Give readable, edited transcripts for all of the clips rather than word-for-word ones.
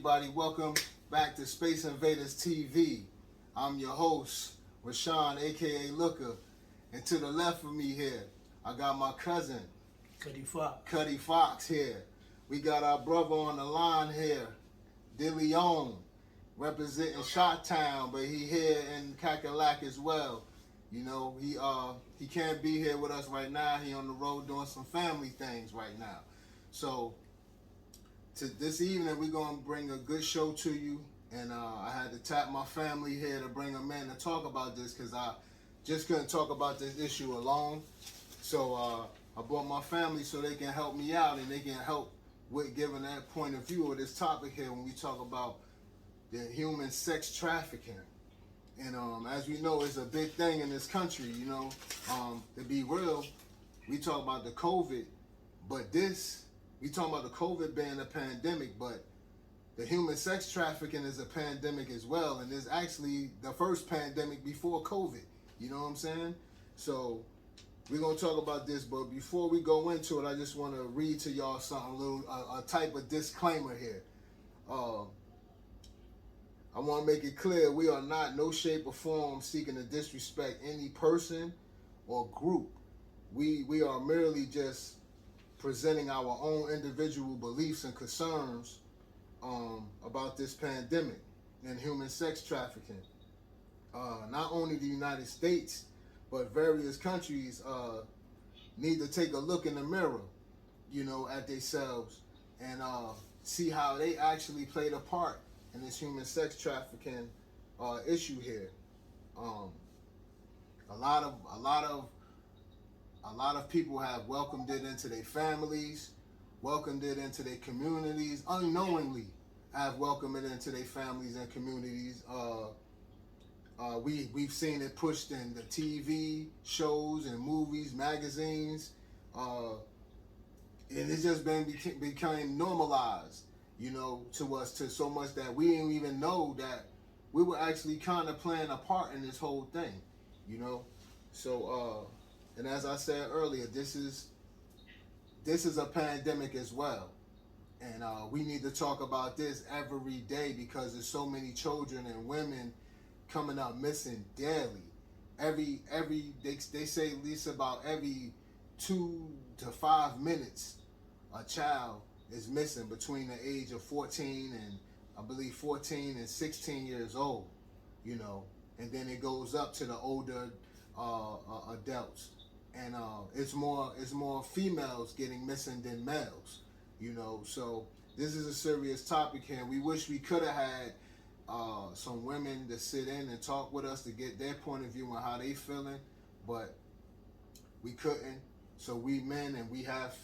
everybody. Welcome back to Space Invaders TV. I'm your host, Rashawn, aka Looker. And to the left of me here, I got my cousin, Cutty.F Fox here. We got our brother on the line here, Deleone, representing Shot-Town, but he here in Cackalack as well. You know, he can't be here with us right now. He on the road doing some family things right now. So this evening we're gonna bring a good show to you, and I had to tap my family here to bring them in to talk about this because I just couldn't talk about this issue alone. So I brought my family so they can help me out and they can help with giving that point of view of this topic here when we talk about the human sex trafficking. And as we know, it's a big thing in this country. You know, to be real, we talk about the COVID, but we talk about the COVID being a pandemic, but the human sex trafficking is a pandemic as well, and it's actually the first pandemic before COVID. You know what I'm saying? So we're gonna talk about this, but before we go into it, I just want to read to y'all something, a type of disclaimer here. I want to make it clear we are not, no shape or form, seeking to disrespect any person or group. We are merely just presenting our own individual beliefs and concerns about this pandemic and human sex trafficking. Not only the United States, but various countries need to take a look in the mirror, you know, at themselves and see how they actually played a part in this human sex trafficking issue here. A lot of people have welcomed it into their families, welcomed it into their communities, unknowingly have welcomed it into their families and communities. We've seen it pushed in the TV shows and movies, magazines, and it's just became normalized, you know, to us, to so much that we didn't even know that we were actually kind of playing a part in this whole thing, you know. So and as I said earlier, this is a pandemic as well, and we need to talk about this every day because there's so many children and women coming up missing daily. They say at least about every 2 to 5 minutes a child is missing between the age of 14 and I believe 14 and 16 years old, you know, and then it goes up to the older adults, and it's more females getting missing than males, you know. So this is a serious topic here. We wish we could have had some women to sit in and talk with us to get their point of view on how they feeling, but we couldn't. So we men, and we have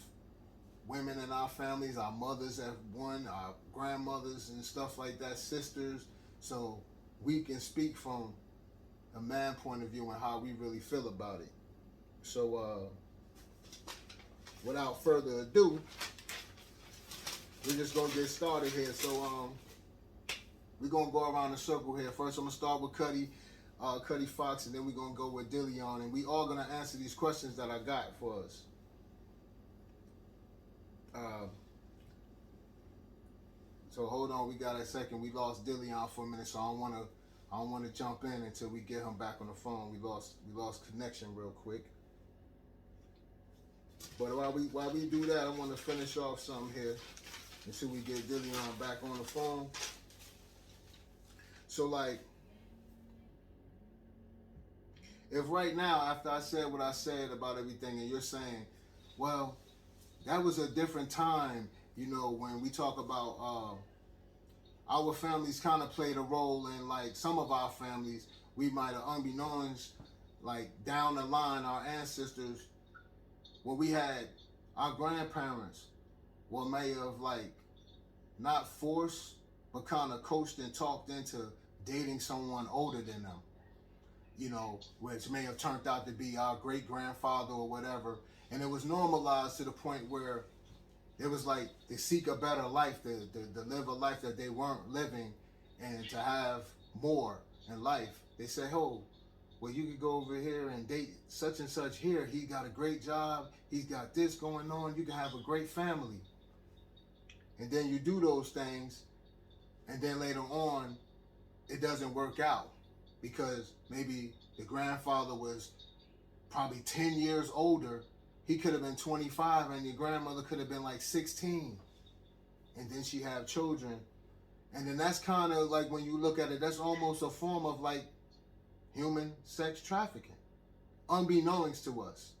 women in our families, our mothers have one, our grandmothers and stuff like that, sisters, so we can speak from a man point of view and how we really feel about it. So without further ado, we're just gonna get started here. So we're gonna go around the circle here. First I'm gonna start with Cutty Fox, and then we're gonna go with Deleone, and we all gonna answer these questions that I got for us. So hold on, we got a second. We lost Deleone for a minute, so I don't want to jump in until we get him back on the phone. We lost connection real quick. But while we do that, I want to finish off something here until we get Deleone back on the phone. So like, if right now, after I said what I said about everything, and you're saying, well, that was a different time, you know, when we talk about our families kind of played a role in, like, some of our families, we might have unbeknownst, like, down the line, our ancestors, when we had our grandparents, may have, like, not forced, but kind of coached and talked into dating someone older than them, you know, which may have turned out to be our great-grandfather or whatever. And it was normalized to the point where it was like they seek a better life, to live a life that they weren't living, and to have more in life. They say, oh, well, you could go over here and date such and such here. He got a great job. He's got this going on. You can have a great family. And then you do those things, and then later on, it doesn't work out because maybe the grandfather was probably 10 years older. He could have been 25, and your grandmother could have been like 16. And then she have children. And then that's kind of like, when you look at it, that's almost a form of like human sex trafficking. Unbeknownst to us.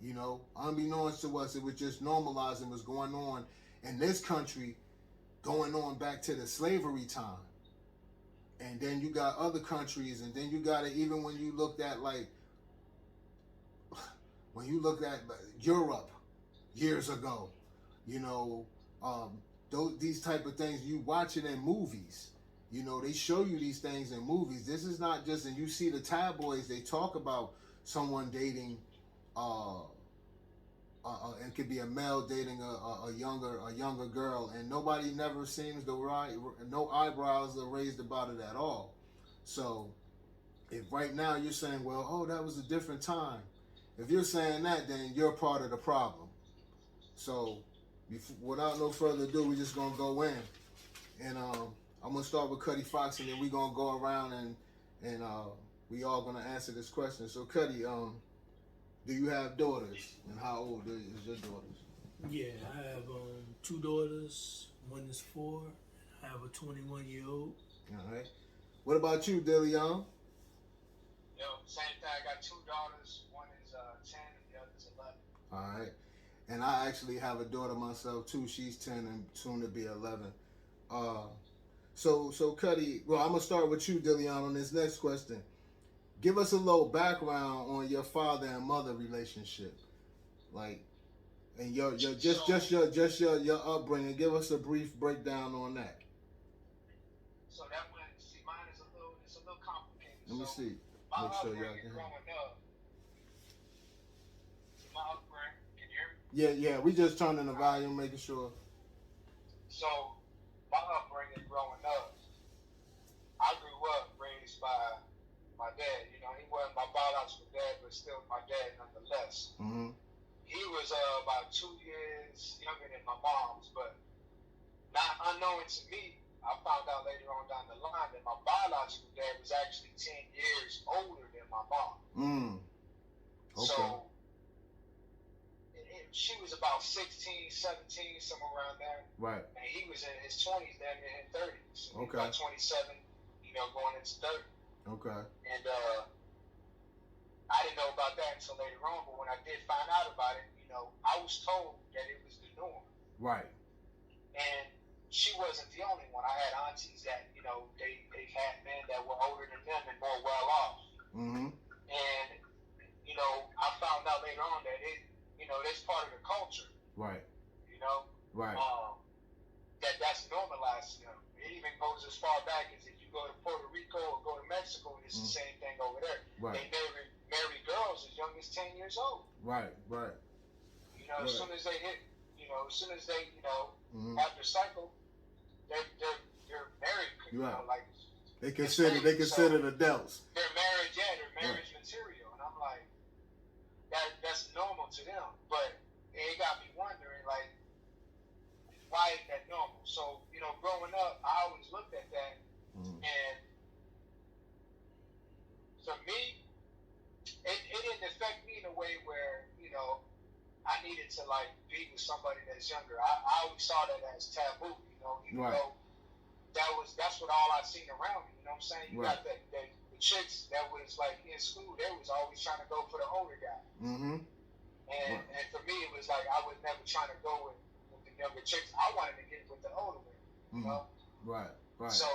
You know, unbeknownst to us, it was just normalizing what's going on in this country, going on back to the slavery time. And then you got other countries, and then you got it even when you looked at like, when you look at Europe years ago, you know, these type of things, you watch it in movies. You know, they show you these things in movies. This is not just, and you see the tabloids, they talk about someone dating, it could be a male dating a younger girl, and nobody never seems to no eyebrows are raised about it at all. So if right now you're saying, well, oh, that was a different time. If you're saying that, then you're part of the problem. So without no further ado, we're just gonna go in, and I'm gonna start with Cutty Fox, and then we're gonna go around and we all gonna answer this question. So Cutty, do you have daughters, and how old is your daughters? Yeah, I have 2 daughters. One is 4. And I have a 21-year-old. All right. What about you, Deleone? Yo, same thing. I got 2 daughters. One is 10 and the other is 11. All right. And I actually have a daughter myself too. She's 10 and soon to be 11. So Cutty, well, I'm gonna start with you, Deleone, on this next question. Give us a little background on your father and mother relationship, like, and your upbringing. Give us a brief breakdown on that. So that one, see, mine is a little complicated. Let me see. My Make sure y'all upbringing can hear. growing up. See, my upbringing, can you hear me? Yeah. We just turning the volume, making sure. So, my upbringing growing up, I grew up raised by my dad. You know, he wasn't my biological dad, but still my dad nonetheless. Mm-hmm. He was about 2 years younger than my mom's, but not unknown to me, I found out later on down the line that my biological dad was actually 10 years older than my mom. Okay. So, she was about 16, 17, somewhere around there. Right. And he was in his 20s, then in his 30s. Okay. About 27, you know, going into 30. Okay. And I didn't know about that until later on, but when I did find out about it, you know, I was told that it was the norm. Right. And she wasn't the only one. I had aunties that, you know, they had men that were older than them and more well off. Mm-hmm. And, you know, I found out later on that you know, that's part of the culture. Right. You know? Right. That's normalized to them. It even goes as far back as if you go to Puerto Rico or go to Mexico, it's the same thing over there. Right. They marry girls as young as 10 years old. Right. You know, as soon as they hit, you know, mm-hmm. after cycle, they're married. You know, like they consider adults. They're marriage material, and I'm like, that's normal to them. But it got me wondering, like, why is that normal? So, you know, growing up, I always looked at that, and for me, it didn't affect me in a way where, you know, I needed to, like, be with somebody that's younger. I always saw that as taboo, you know, even though that's what all I seen around me, you know what I'm saying? You got the chicks that was, like, in school, they was always trying to go for the older guy. Mm-hmm. And for me, it was like I was never trying to go with the younger chicks. I wanted to get with the older women, you know? Right. So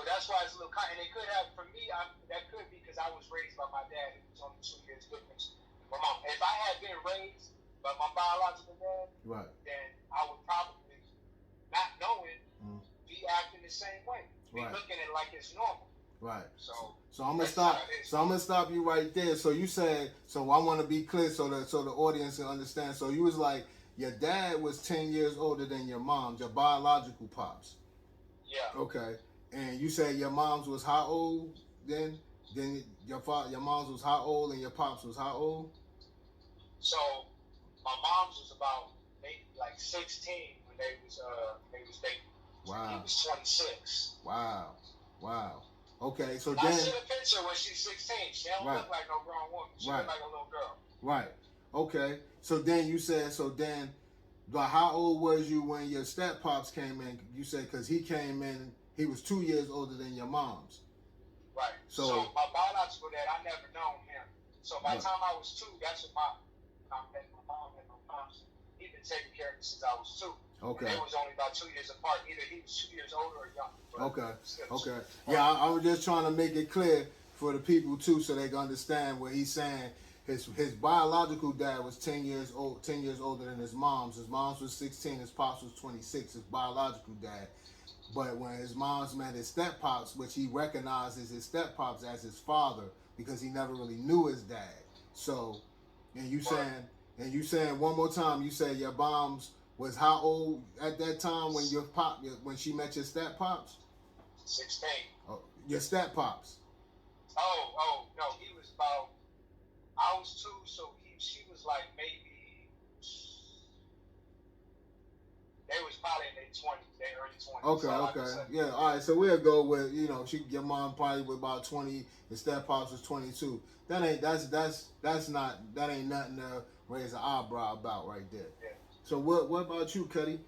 that's why it's a little kind. And it could have, for me, that could be because I was raised by my dad, who was only 2 years difference from my mom. If I had been raised by my biological dad, then I would probably, not knowing, be acting the same way. Be looking at it like it's normal. Right. So I'm gonna stop you right there. So you said, so I want to be clear so the audience can understand. So you was like, your dad was 10 years older than your mom, your biological pops. Yeah. Okay. And you said your mom's was how old then? Then your mom's was how old and your pops was how old? So my mom's was about maybe like 16 when they was dating. Wow. He was 26. Wow. Wow. Okay, so I then. see the picture when she's 16. She don't look like no grown woman. She look like a little girl. Right. Okay. So then you said, but how old was you when your step pops came in? You said because he came in, he was 2 years older than your mom's. Right. So my biological dad, I never known him. So by the time I was 2, that's when my mom and my pops, he'd been taking care of me since I was 2. Okay. And they was only about 2 years apart. Either he was 2 years older or younger. Okay. Yeah, I was just trying to make it clear for the people too, so they can understand what he's saying. His biological dad was 10 years older than his mom's. His mom's was 16. His pops was 26. His biological dad. But when his mom's met his step pops, which he recognizes his step pops as his father because he never really knew his dad. So, and you saying one more time, you said your mom's was how old at that time when she met your step pops? 16. Oh, your step pops. Oh no, he was about. I was 2, so she was like maybe. They was probably in their 20s, their early 20s. Okay. Yeah, all right. So we'll go with, your mom probably was about 20, the step pops was 22. That ain't nothing to raise an eyebrow about right there. Yeah. So what about you, Cutty?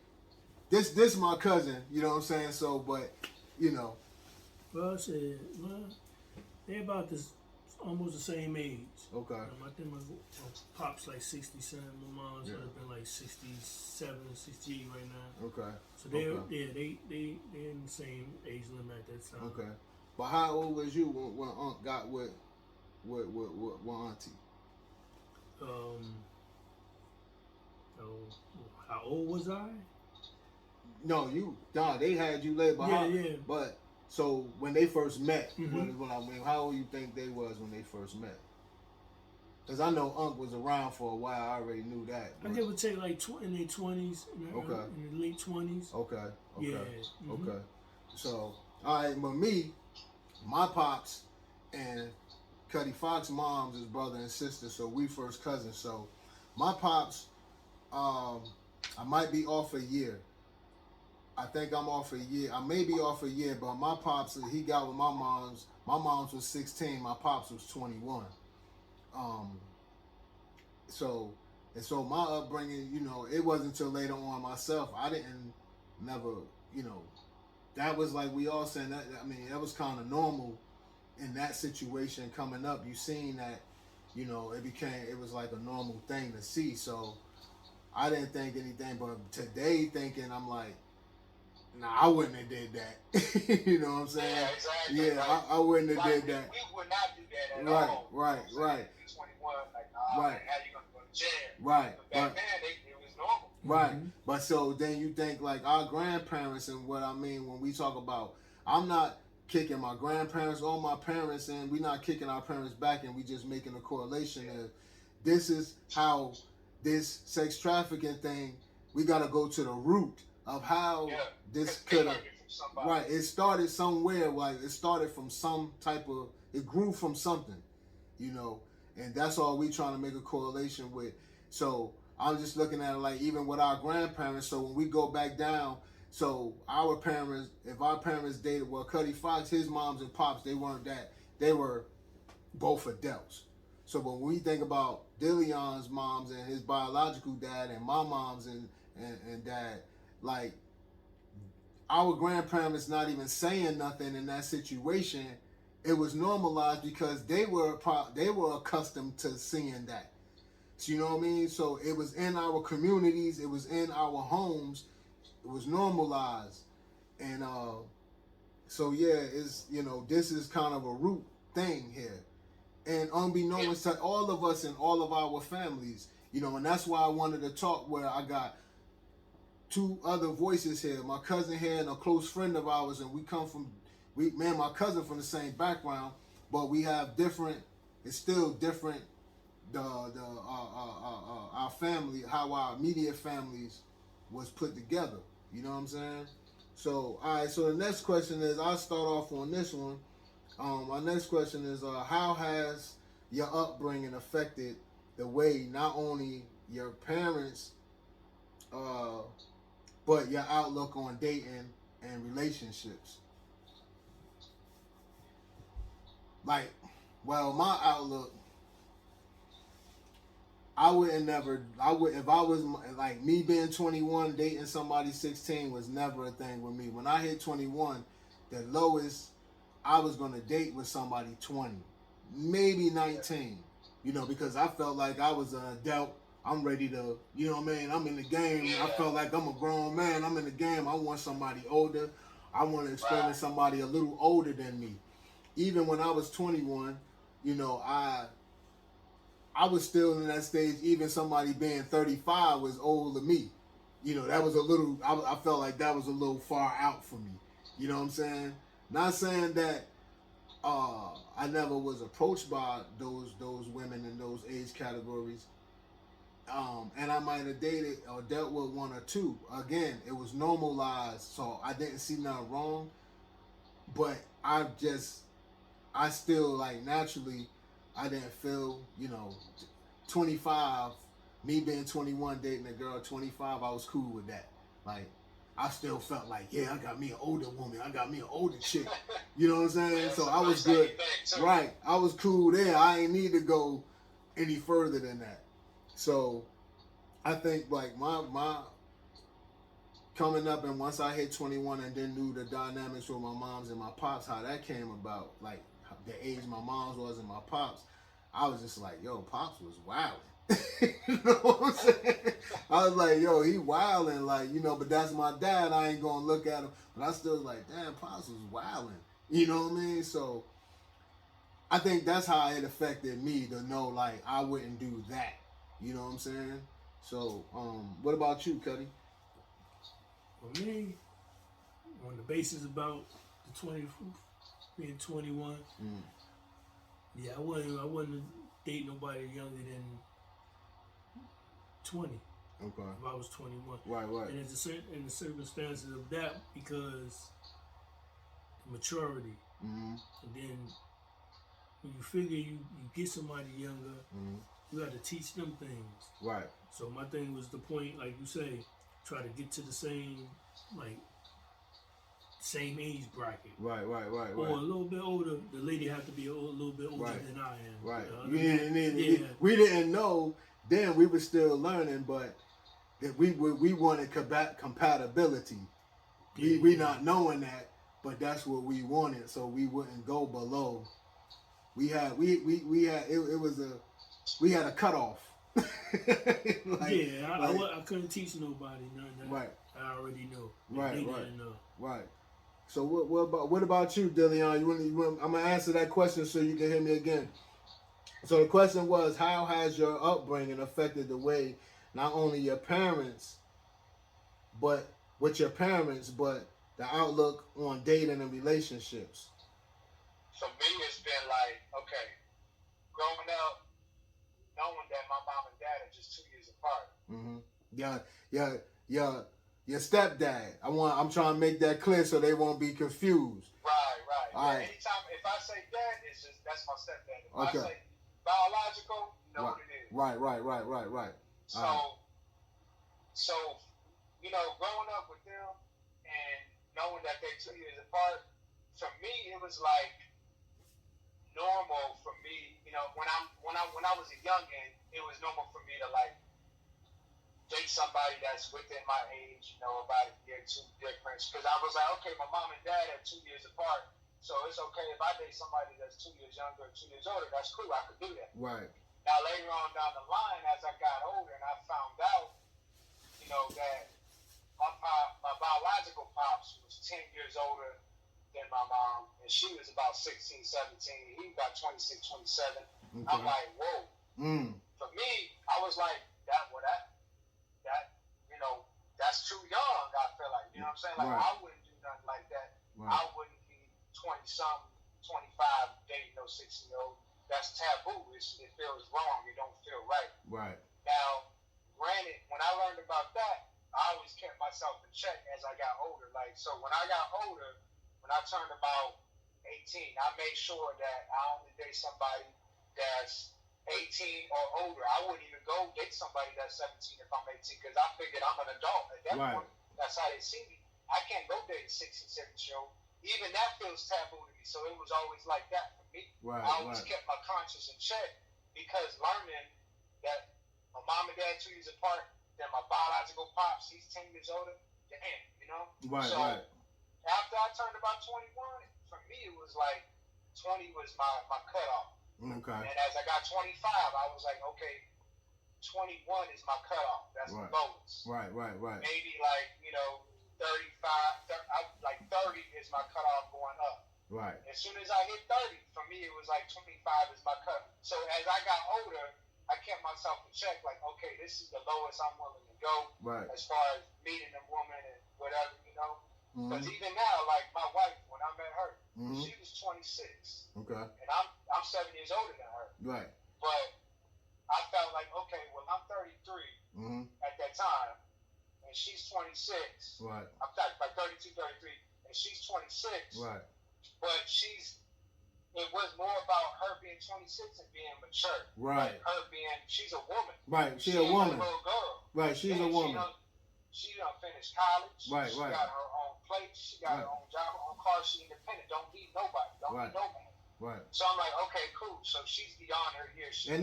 This my cousin, you know what I'm saying? So, but, Well, I said, they're about almost the same age. Okay. I think my pop's like 67. My mom's would have been like 67, 68 right now. Okay. So they're in the same age limit at that time. Okay. But how old was you when Unc got with Auntie? How old was I? No, they had you laid behind. Yeah. But so when they first met, how old you think they was when they first met? Because I know Unc was around for a while. I already knew that. I give or take like in their 20s, in the late 20s. Okay. Yeah. Okay. So, all right, but me, my pops and Cutty Fox's mom's is brother and sister, so we first cousins. So, my pops, I might be off a year. I think I'm off a year. I may be off a year, but my pops, he got with my mom's. My mom's was 16. My pops was 21. So my upbringing, it wasn't until later on myself. I didn't never, that was like we all saying that. I mean, that was kind of normal in that situation coming up. You seen that, it was like a normal thing to see. So I didn't think anything, but today thinking, I'm like, nah, I wouldn't have did that. You know what I'm saying? Yeah, exactly. Yeah, like, I wouldn't have did that. We would not do that at all. Right. 21, like, how you gonna go to jail? Right. But back then, it was normal. Right. But so then you think like our grandparents, and what I mean when we talk about, I'm not kicking my grandparents or my parents, and we're not kicking our parents back, and we just making a correlation of this is how this sex trafficking thing, we got to go to the root of how this could have. Right. It started somewhere. Like it started from some type of. It grew from something, and that's all we trying to make a correlation with. So I'm just looking at it like even with our grandparents. So when we go back down, so our parents, if our parents dated, well, Cutty Fox, his moms and pops, they weren't that. They were both adults. So when we think about Deleone's moms and his biological dad and my moms and dad, like our grandparents not even saying nothing in that situation, it was normalized because they were accustomed to seeing that. So, you know what I mean? So it was in our communities, it was in our homes, it was normalized. And so yeah, it's this is kind of a root thing here. And unbeknownst to all of us and all of our families, and that's why I wanted to talk where I got two other voices here, my cousin here and a close friend of ours, and me and my cousin from the same background, but we have different. It's still different. Our family, how our immediate families was put together. You know what I'm saying? So all right. So the next question is, I'll start off on this one. My next question is, how has your upbringing affected the way not only your parents, but your outlook on dating and relationships. Like, well, my outlook, if I was like me being 21, dating somebody 16 was never a thing with me. When I hit 21, the lowest I was going to date was somebody 20, maybe 19, you know, because I felt like I was an adult. I'm ready to, you know what I mean? I'm in the game. I felt like I'm a grown man. I'm in the game. I want somebody older. I want to experience somebody a little older than me. Even when I was 21, you know, I was still in that stage. Even somebody being 35 was older than me. You know, that was a little, I felt like that was a little far out for me. You know what I'm saying? Not saying that I never was approached by those women in those age categories. And I might have dated or dealt with one or two. Again, it was normalized, so I didn't see nothing wrong. But I still, like, naturally, I didn't feel, you know, 25, me being 21, dating a girl 25, I was cool with that. Like, I still felt like, yeah, I got me an older woman. I got me an older chick. You know what I'm saying? So I was good. Right. I was cool there. I ain't need to go any further than that. So I think, like, my coming up, and once I hit 21 and then knew the dynamics with my moms and my pops, how that came about, like the age my moms was and my pops, I was just like, yo, pops was wilding. You know what I'm saying? I was like, yo, he wilding, like, you know, but that's my dad. I ain't gonna look at him, but I still like, damn, pops was wilding. You know what I mean? So I think that's how it affected me to know, like, I wouldn't do that. You know what I'm saying? So, what about you, Cutty? For me, on the basis about the being 21, yeah, I wouldn't date nobody younger than 20. Okay. If I was 21. Right. And it's in the circumstances of that, because maturity. Mm-hmm. And then when you figure you get somebody younger, you got to teach them things. Right. So my thing was the point, like you say, try to get to the same age bracket. Right. Or a little bit older. The lady have to be a little bit older than I am. Right. We We didn't know then. We were still learning, but we wanted compatibility. We not knowing that, but that's what we wanted, so we wouldn't go below. We had a cutoff. I couldn't teach nobody nothing that I already know. They didn't know. Right. So what about you, Deleone? I'm gonna answer that question so you can hear me again. So the question was, how has your upbringing affected the way not only your parents, but the outlook on dating and relationships? For me, it's been like, okay, growing up, knowing that my mom and dad are just 2 years apart. Mm-hmm. Your stepdad. I'm trying to make that clear so they won't be confused. Right. All right. Anytime if I say dad, that's my stepdad. If Okay. I say biological, you know what it is. Right. So, you know, growing up with them and knowing that they're 2 years apart, for me it was like normal for me. You know, when I was a youngin', it was normal for me to like date somebody that's within my age, you know, about a year or two difference. Because I was like, okay, my mom and dad are 2 years apart, so it's okay if I date somebody that's 2 years younger or 2 years older. That's cool. I could do that. Right. Now later on down the line, as I got older and I found out, you know, that my biological pops was 10 years older than my mom, and she was about 16, 17. He was about 26, 27. Okay. I'm like, whoa. For me, I was like, that, you know, that's too young, I feel like. You know what I'm saying? Like, I wouldn't do nothing like that. I wouldn't be 20-something, 25, dating no 16-year-old. That's taboo. It feels wrong. It don't feel right. Right. Now, granted, when I learned about that, I always kept myself in check as I got older. Like, so when I got older, when I turned about 18, I made sure that I only date somebody that's 18 or older. I wouldn't even go date somebody that's 17 if I'm 18, because I figured I'm an adult at that point. That's how they see me. I can't go date a 6 and 7-year-old. Even that feels taboo to me. So it was always like that for me. Right, I always kept my conscience in check because learning that my mom and dad 2 years apart, then my biological pops, he's 10 years older. Damn, you know? Right, so right. After I turned about 21, for me it was like 20 was my cutoff. Okay. And as I got 25, I was like, okay, 21 is my cutoff. That's right. the lowest. Right. Maybe like, 35, like 30 is my cutoff going up. Right. As soon as I hit 30, for me it was like 25 is my cut. So as I got older, I kept myself in check. Like, okay, this is the lowest I'm willing to go. Right. As far as meeting a woman and whatever, Because Mm-hmm. even now, like my wife, when I met her, Mm-hmm. she was 26. Okay. And I'm 7 years older than her. Right. But I felt like, okay, well, I'm 33 Mm-hmm. at that time, and she's 26. Right. I'm like 32, 33, and she's 26. Right. But it was more about her being 26 and being mature. Right. Like she's a woman. Right. She's a ain't woman. No little girl. Right. She's a woman. She done finished college. Right. She Right. got her own place. She got her own job, her own car. She independent. Don't need nobody. Don't need no man. Right. So I'm like, okay, cool. So she's beyond her years. And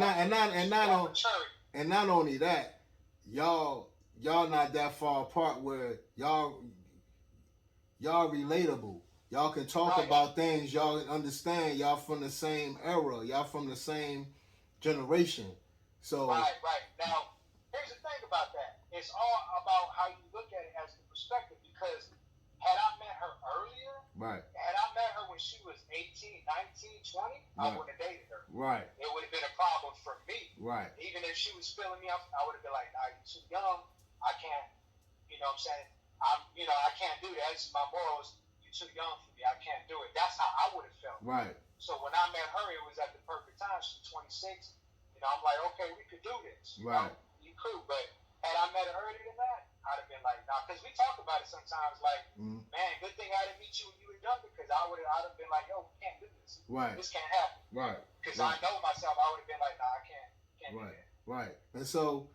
not only that, y'all not that far apart where y'all relatable. Y'all can talk about things. Y'all understand. Y'all from the same era. Y'all from the same generation. So right. Now, here's the thing about that. It's all about how you look at it as the perspective. Because had I met her earlier, right. Had I met her when she was 18, 19, 20, I wouldn't have dated her. Right. It would have been a problem for me. Right. Even if she was feeling me, I would have been like, nah, you're too young. I can't, you know what I'm saying? I can't do that. This is my morals. You're too young for me. I can't do it. That's how I would have felt. Right. So when I met her, it was at the perfect time. She's 26. I'm like, okay, we could do this. Right. You could. But had I met her earlier than that, I'd have been like, nah. Because we talk about it sometimes like, man, good thing I didn't meet you when you were younger because I'd have been like, yo, we can't do this. Right. This can't happen. Right. Because I know myself, I would have been like, nah, I can't do that. Right. And so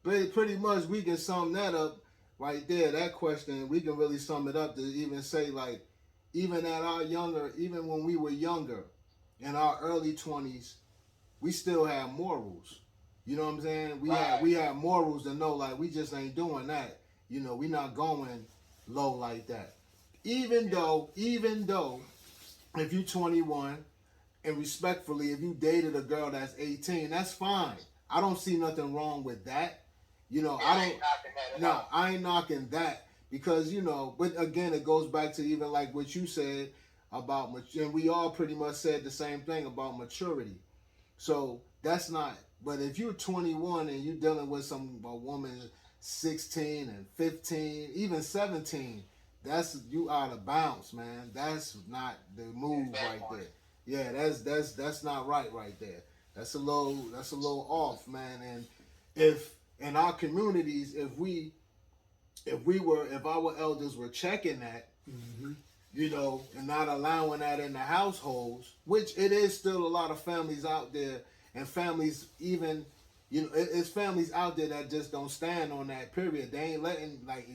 pretty much we can sum that up right there, that question. We can really sum it up to even say like, even when we were younger, in our early 20s, we still had morals. You know what I'm saying? We had morals to know like we just ain't doing that. We not going low like that. Even though if you 21 and respectfully, if you dated a girl that's 18, that's fine. I don't see nothing wrong with that. I ain't knocking that because, but again, it goes back to even like what you said about, and we all pretty much said the same thing about maturity. So that's not, but if you're 21 and you're dealing with a woman 16 and 15, even 17, you out of bounds, man. That's not the move right there. Yeah, that's not right there. That's a little off, man. And if in our communities, if our elders were checking that, and not allowing that in the households, which it is still a lot of families out there, and families even, it's families out there that just don't stand on that period. They ain't letting, like,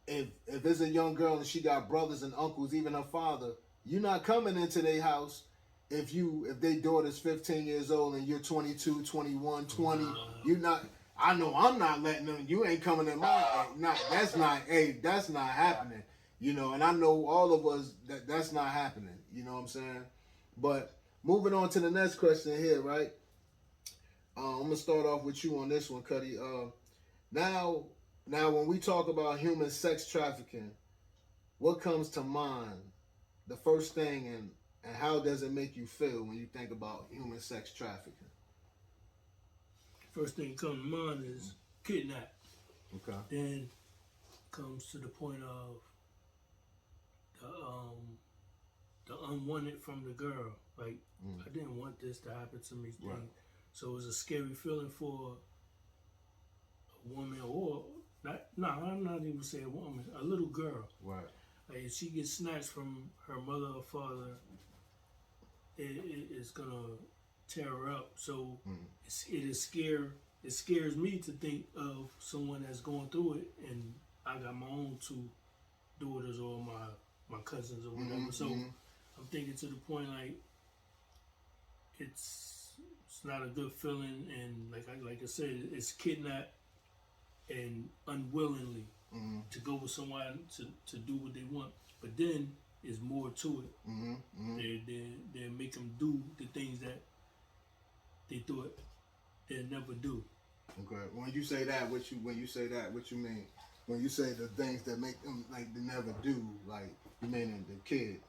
if it's a young girl and she got brothers and uncles, even her father, you're not coming into their house if their daughter's 15 years old and you're 22, 21, 20, you're not. I know I'm not letting them. You ain't coming in my. That's not happening. And I know all of us that's not happening. You know what I'm saying? But moving on to the next question here, right? I'm gonna start off with you on this one, Cutty. Now, when we talk about human sex trafficking, what comes to mind? The first thing, and how does it make you feel when you think about human sex trafficking? First thing comes to mind is kidnap. Okay. Then comes to the point of the unwanted from the girl. Like, I didn't want this to happen to me. Right. So it was a scary feeling for a woman, or I'm not even saying a woman, a little girl. Right. Like, if she gets snatched from her mother or father, it's gonna tear her up. So it scares me to think of someone that's going through it and I got my own 2 daughters or my cousins or whatever. So I'm thinking to the point like it's not a good feeling, and like I said, it's kidnapped and unwillingly to go with someone to do what they want. But then there's more to it. They make them do the things that they thought they'd never do. Okay. When you say that, what you mean? When you say the things that make them like they never do, like you mean the kid?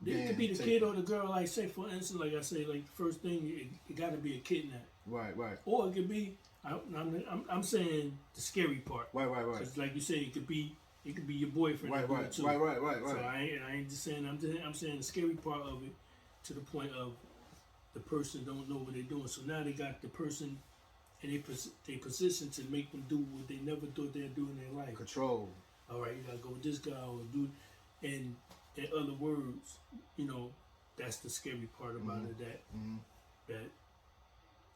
It could be the kid or the girl. Like say for instance, like I say, like the first thing it got to be a kidnap. Right. Or it could be. I'm saying the scary part. Right. Because like you say, it could be your boyfriend. Right. Too. Right. So I ain't just saying. I'm saying the scary part of it, to the point of the person don't know what they're doing. So now they got the person in a position to make them do what they never thought they'd do in their life. Control. All right, you gotta go with this guy or do. And in other words, you know, that's the scary part about it. That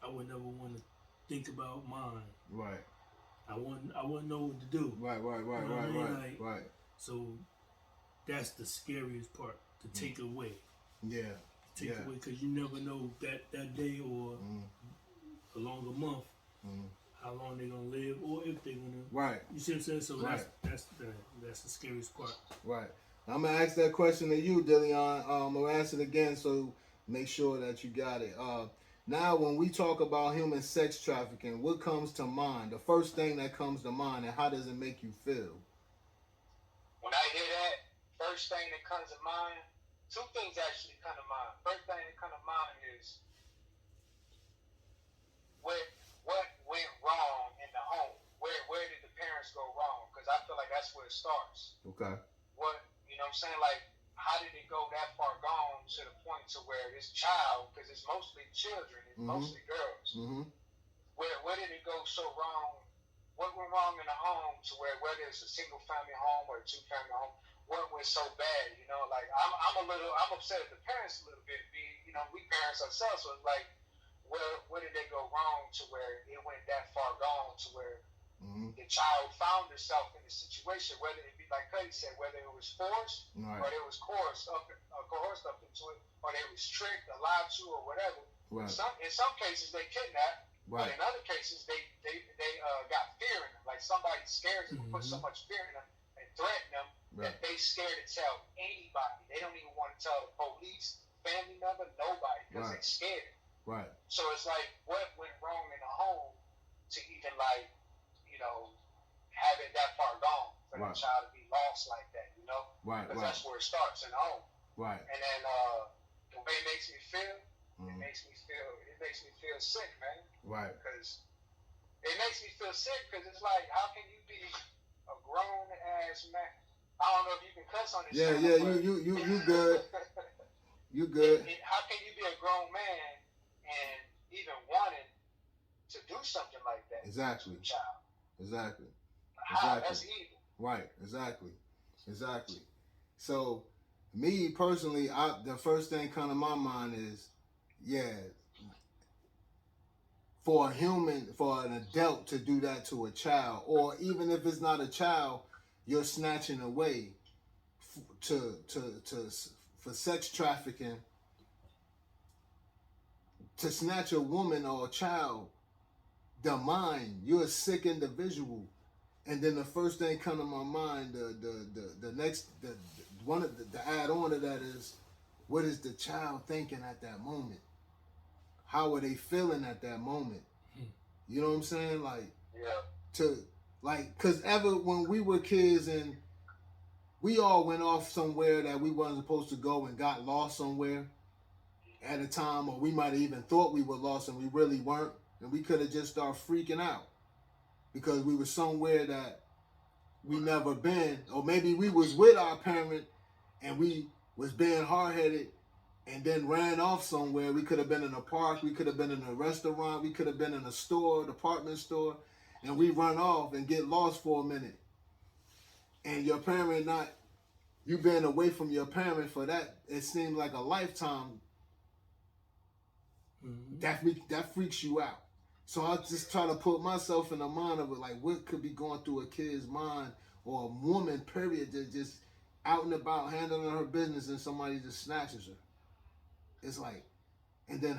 I would never want to think about mine. Right. I wouldn't know what to do. Right. You know what I mean? Like, Right. So that's the scariest part, to take away. Yeah. Take away, because you never know that day or a longer month how long they're gonna live or if they're gonna. Right. You see what I'm saying? So that's the scariest part. Right. I'm gonna ask that question to you, Deleone. I'm gonna ask it again, so make sure that you got it. Now, when we talk about human sex trafficking, what comes to mind? The first thing that comes to mind, and how does it make you feel? When I hear that, first thing that comes to mind, 2 things actually come to mind. First thing that comes to mind is what went wrong in the home. Where did the parents go wrong? Because I feel like that's where it starts. Okay. You know what I'm saying? Like, how did it go that far gone to the point to where this child, because it's mostly children, it's mostly girls. Where did it go so wrong? What went wrong in the home to where, whether it's a single family home or a 2-family home, what went so bad? You know, like I'm upset at the parents a little bit. We parents ourselves, so it's like, where did they go wrong to where it went that far gone to where the child found herself in a situation, whether it be like Cutty said, whether it was forced or they was coerced up into it, or they was tricked, or lied to, or whatever. Right. In some cases they kidnapped, but in other cases they got fear in them. Like somebody scares them, put so much fear in them and threaten them that they scared to tell anybody. They don't even want to tell the police, family member, nobody, because they're scared. Right. So it's like, what went wrong in the home to even like, have it that far gone for the child to be lost like that, Right. Because that's where it starts, in the home. Right. And then the way it makes me feel, it makes me feel sick, man. Right. Because it makes me feel sick because it's like, how can you be a grown ass man? I don't know if you can cuss on this. Yeah, you good. You good. How can you be a grown man and even wanting to do something like that? Exactly. To a child. Exactly. That's evil. Right. Exactly. So, me personally, the first thing come to my mind is, for an adult to do that to a child, or even if it's not a child, you're snatching away for sex trafficking. To snatch a woman or a child, the mind, you're a sick individual. And then the first thing come to my mind, the add on to that is, what is the child thinking at that moment? How are they feeling at that moment? You know what I'm saying? Cause when we were kids and we all went off somewhere that we wasn't supposed to go and got lost somewhere at a time, or we might have even thought we were lost and we really weren't, and we could have just started freaking out because we were somewhere that we never been, or maybe we was with our parent and we was being hard-headed and then ran off somewhere. We could have been in a park, we could have been in a restaurant, we could have been in a store, department store, and we run off and get lost for a minute. And your parent you been away from your parent for that, it seemed like a lifetime. That freaks you out. So I just try to put myself in the mind of it, like what could be going through a kid's mind or a woman, period, that just out and about handling her business and somebody just snatches her. It's like, and then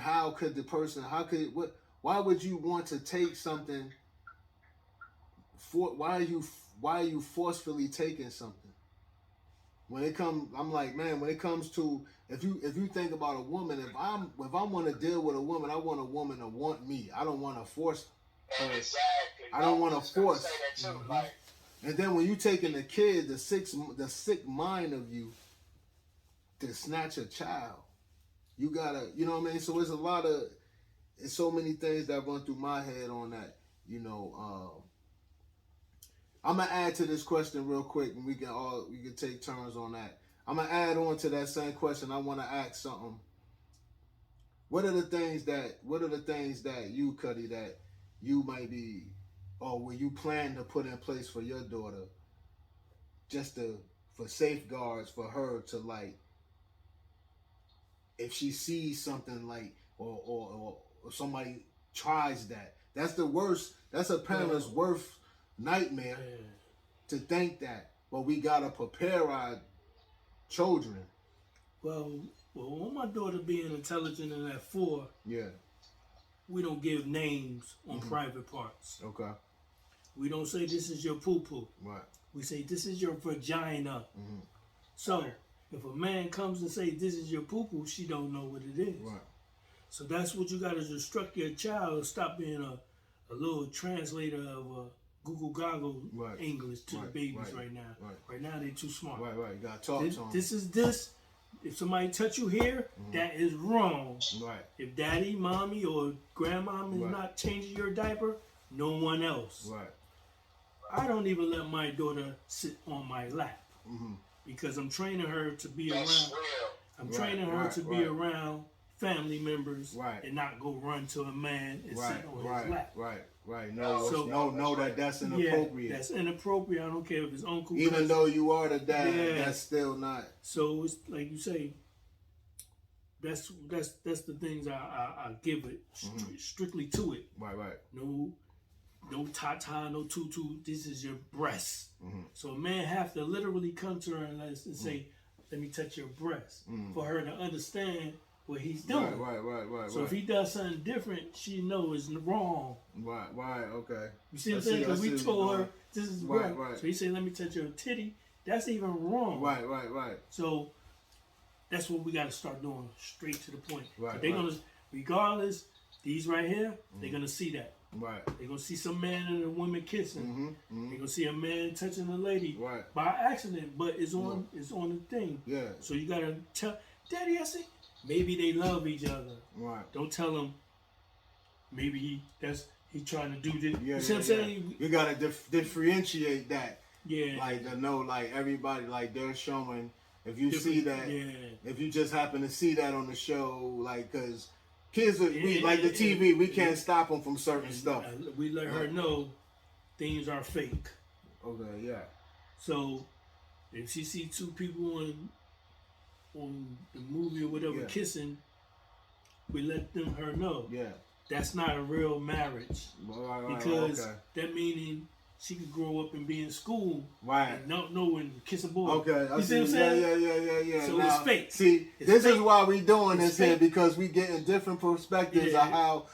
why would you want to take something why are you forcefully taking something? When it comes, I'm like, man, when it comes to, if you think about a woman, if I want to deal with a woman, I want a woman to want me. I don't want to force her. Exactly. I don't want to force. Say that too, like. And then when you taking the kid, the sick mind of you to snatch a child, you gotta, you know what I mean? So it's so many things that run through my head on that, you know. I'm gonna add to this question real quick, and we can take turns on that. I'm gonna add on to that same question. I want to ask something. What are the things that you, Cutty, that you might be, or will you plan to put in place for your daughter, for safeguards for her to, like, if she sees something like, or somebody tries that, that's the worst. That's a parent's worst nightmare to think that, but we gotta prepare our children. Well, on my daughter being intelligent and at 4, we don't give names on private parts. Okay. We don't say this is your poo-poo. Right. We say this is your vagina. So if a man comes and say this is your poo-poo, she don't know what it is. Right. So that's what you got to instruct your child. Stop being a little translator of Google Goggle English to the babies right now. Right now they too smart. Right. You gotta talk to them. This is this. If somebody touch you here, that is wrong. Right. If daddy, mommy, or grandma is not changing your diaper, no one else. Right. I don't even let my daughter sit on my lap because I'm training her to be around. I'm training her to be around family members and not go run to a man and sit on his lap. Right. No, that's inappropriate. Yeah, that's inappropriate. I don't care if it's uncle. Even cousin. though you are the dad, that's still not. So it's like you say. That's the things I give it strictly to it. Right. No tata, no tutu. This is your breast. So a man have to literally come to her and say, "Let me touch your breast," for her to understand what he's doing. Right. So if he does something different, she knows it's wrong. Right. Okay. You see what I'm saying? Because we told her this is right. So he said, "Let me touch your titty." That's even wrong. Right. So that's what we got to start doing, straight to the point. Right. So they're gonna, regardless, these right here, they're gonna see that. Right. They're gonna see some man and a woman kissing. They're gonna see a man touching a lady by accident, but it's on the thing. Yeah. So you gotta tell Daddy, I see. Maybe they love each other. Right. Don't tell him. Maybe he trying to do this. Yeah, you see what I'm saying? You gotta differentiate that. Yeah. Like to know, like everybody, like they're showing. If you see that, if you just happen to see that on the show, like, cause kids are like the TV, we can't stop them from certain stuff. We let her know things are fake. Okay. Yeah. So if she see two people on the movie or whatever kissing, we let her know. Yeah. That's not a real marriage. Because that meaning she could grow up and be in school and not know and kiss a boy. Okay. You see what I'm saying? Yeah. So now, it's fake. See, this is why we doing this here, because we getting different perspectives of how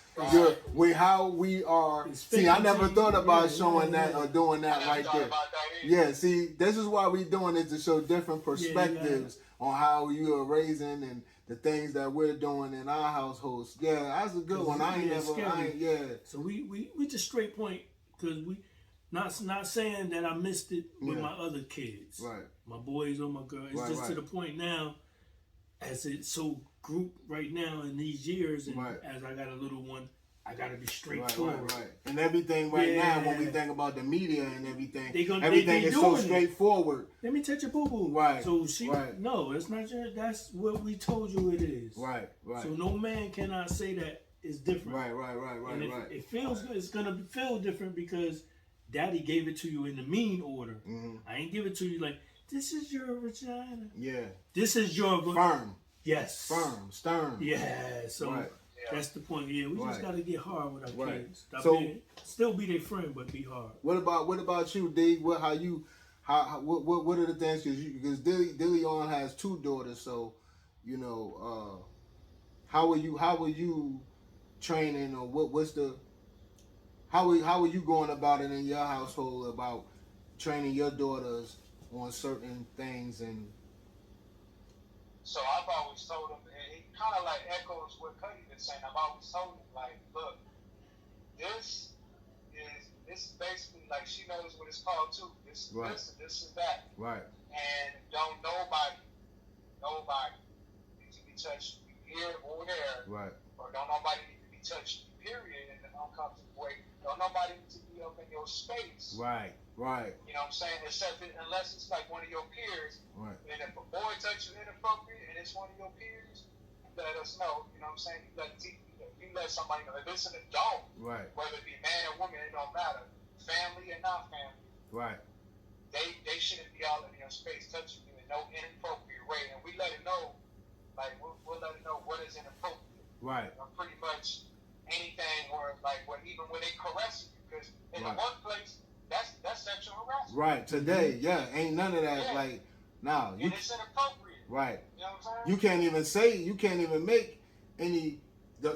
we are. See, I never thought about showing that or doing that right there. Yeah, see, this is why we doing it, to show different perspectives on how you are raising and the things that we're doing in our households. Yeah, that's a good one. So we just straight point, because we not saying that I missed it with my other kids. Right. My boys or my girls. It's just to the point now, as it's so grouped right now in these years, and as I got a little one, I gotta be straightforward. Right. And everything now, when we think about the media and everything, everything is so straightforward. Let me touch your boo-boo. Right. So no, it's not your, that's what we told you it is. Right. So no man cannot say that it's different. Right. And if it feels good, it's gonna feel different because Daddy gave it to you in the mean order. I ain't give it to you like, this is your vagina. Yeah. This is your firm. Yes. Firm. Stern. Yeah. So that's the point. Yeah, we just gotta get hard with our kids. Still be their friend, but be hard. What about you, D? How what are the things? Because Deleone has 2 daughters, so you know, how are you training, or what's the how are you going about it in your household about training your daughters on certain things? And so I've always told them, and it kind of like echoes what Cutty been saying. I've always told them, like, look, this is basically like, she knows what it's called too. This is this and this is that. Right. And don't nobody need to be touched here or there. Right. Or don't nobody need to be touched, period, in an uncomfortable way. Don't nobody need to be up in your space. Right. Right. You know what I'm saying? Unless it's like one of your peers. Right. And if a boy touches you inappropriate and it's one of your peers, let us know. You know what I'm saying? You let somebody know. If it's an adult, right, whether it be man or woman, it don't matter. Family or not family. Right. They shouldn't be all in your space touching you in no inappropriate way. And we let it know, like we'll let it know what is inappropriate. Right. Pretty much anything where even when they caress you, because in the workplace, that's sexual harassment. Right. Today, ain't none of that. Yeah. Like, nah, and it's inappropriate. Right. You know what I'm saying? You can't even make any.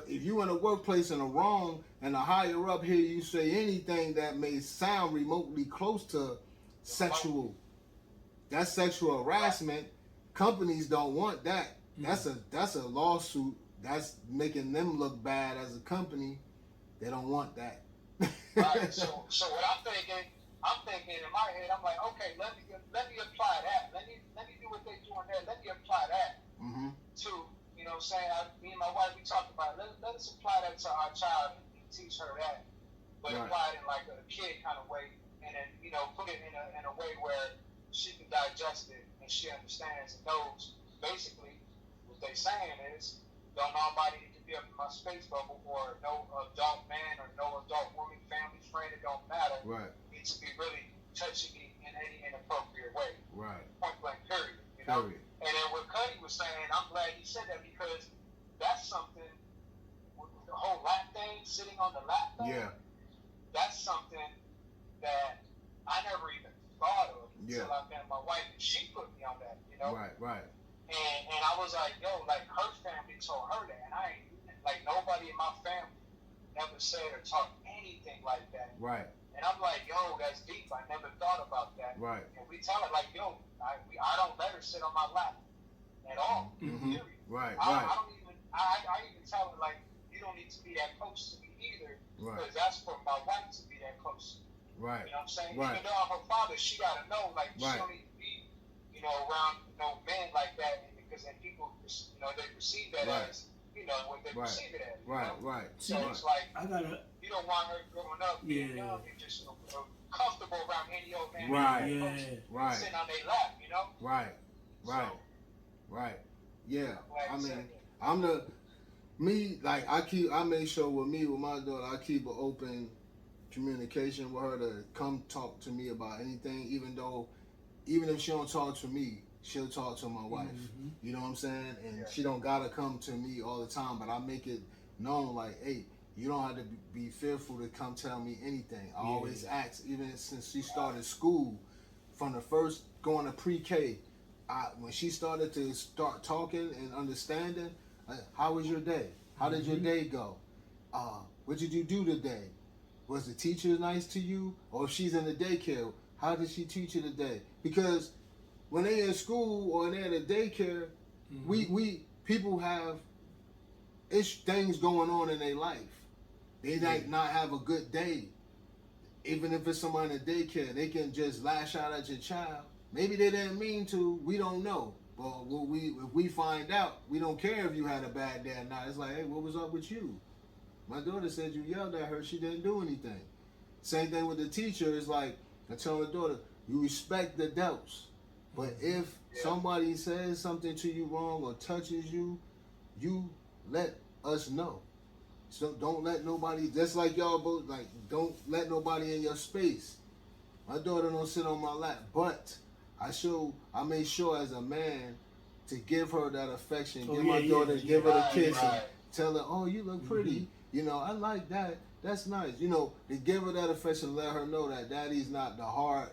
If you in a workplace in the wrong and a higher up here, you say anything that may sound remotely close to sexual. That's sexual harassment. Companies don't want that. That's a lawsuit. That's making them look bad as a company. They don't want that. Right. So what I'm thinking in my head, I'm like, okay, let me apply that. Let me do what they doing there. Let me apply that to, you know what I'm saying? Me and my wife, we talked about it. Let us apply that to our child and teach her that, but apply it in like a kid kind of way, and then, you know, put it in a way where she can digest it and she understands and knows basically what they saying is, don't nobody need to be up in my space bubble, or no adult man or no adult woman, family friend, it don't matter. Right. Needs to be really touching me in any inappropriate way. Right. Point blank, period. You know? Period. And then what Cutty was saying, I'm glad he said that, because that's something, with the whole lap thing, sitting on the lap thing, that's something that I never even thought of until I met my wife, and she put me on that, you know? Right. And I was like, yo, like, her family told her that, and I ain't, like, nobody in my family never said or talked anything like that. Right. And I'm like, yo, that's deep. I never thought about that. Right. And we tell her, like, yo, I don't let her sit on my lap at all. Period. Right. I even tell her, like, you don't need to be that close to me either, because that's for my wife to be that close to me. Right. You know what I'm saying? Right. Even though I'm her father, she gotta know, like, she don't need to be, you know, around, you know, men like that, because then people, you know, they perceive that as, you know, what they perceive it as. Right. So it's like, you don't want her growing up being young and just, you know, comfortable around any old man. Right. Sitting on their lap, you know? Right. Yeah. I mean, I make sure with my daughter, I keep an open communication with her to come talk to me about anything, even if she don't talk to me, she'll talk to my wife. You know what I'm saying? And she don't gotta come to me all the time, but I make it known, like, hey, you don't have to be fearful to come tell me anything. I always ask, even since she started school, from the first going to pre-K, when she started to start talking and understanding, how was your day? How did your day go? What did you do today? Was the teacher nice to you? Or if she's in the daycare, how did she teach you today? Because when they're in school or they're in the daycare, we people have things going on in their life. They might not have a good day. Even if it's somebody in the daycare, they can just lash out at your child. Maybe they didn't mean to. We don't know. But if we find out, we don't care if you had a bad day or not. It's like, hey, what was up with you? My daughter said you yelled at her. She didn't do anything. Same thing with the teacher. It's like, I tell the daughter, you respect the adults. But if somebody says something to you wrong or touches you, you let us know. So don't let nobody, just like y'all both, like, don't let nobody in your space. My daughter don't sit on my lap, but I made sure as a man to give her that affection, give my daughter, give her the kiss, and tell her, oh, you look pretty. You know, I like that. That's nice. You know, to give her that affection, let her know that daddy's not the hard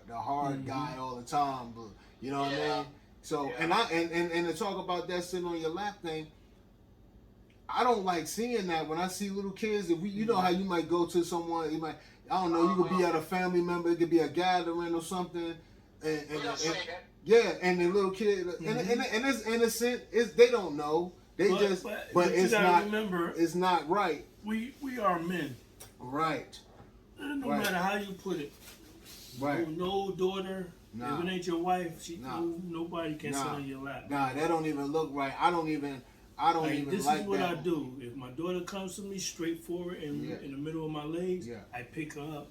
guy all the time. But you know what I mean. So and to talk about that sitting on your lap thing, I don't like seeing that when I see little kids. If you know how you might go to someone, you might, I don't know, you could be at a family member, it could be a gathering or something, and the little kid, and it's innocent. They don't know. But it's not. Remember, it's not right. We are men. Right. No matter how you put it. Right. No daughter. If it ain't your wife, nobody can sit on your lap. Nah, that don't even look right. I don't even this like is what that. I do. If my daughter comes to me straightforward in the middle of my legs, I pick her up,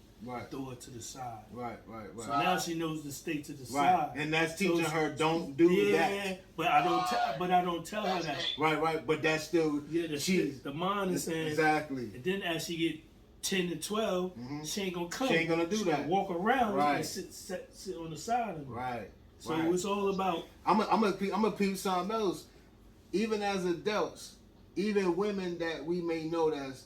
throw her to the side. Right. So now she knows to stay to the side. And that's teaching her don't do that. Yeah, but I don't tell her that. Right. But that's still the mind is saying exactly. And then as she get 10 to 12, she ain't gonna come. She ain't gonna do that. Walk around and sit on the side of me. Right. So it's all about. I'm gonna peep something else. Even as adults, even women that we may know as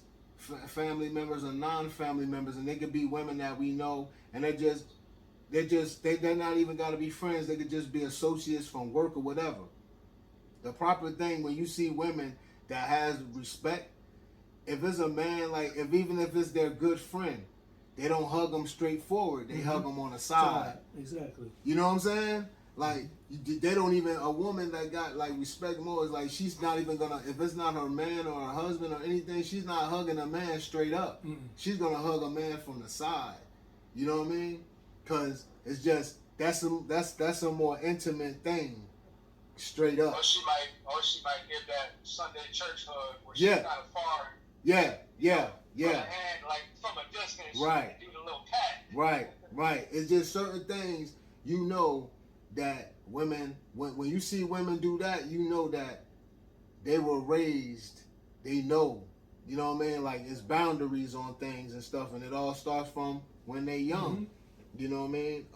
family members or non-family members, and they could be women that we know, and they're not even got to be friends. They could just be associates from work or whatever. The proper thing when you see women that has respect, if it's a man, like even if it's their good friend, they don't hug them straightforward. They hug them on the side. Exactly. You know what I'm saying? Like, they don't even, a woman that got, like, respect more is like, she's not even gonna, if it's not her man or her husband or anything, she's not hugging a man straight up. She's gonna hug a man from the side. You know what I mean? Because it's just, that's a more intimate thing, straight up. Or she might give that Sunday church hug where she's kind of far. Yeah. Put her hand, like, from a distance, right. Do the little pat. Right. It's just certain things, you know, that women, when you see women do that, you know that they were raised, they know, you know what I mean? Like, it's boundaries on things and stuff, and it all starts from when they young. You know what I mean?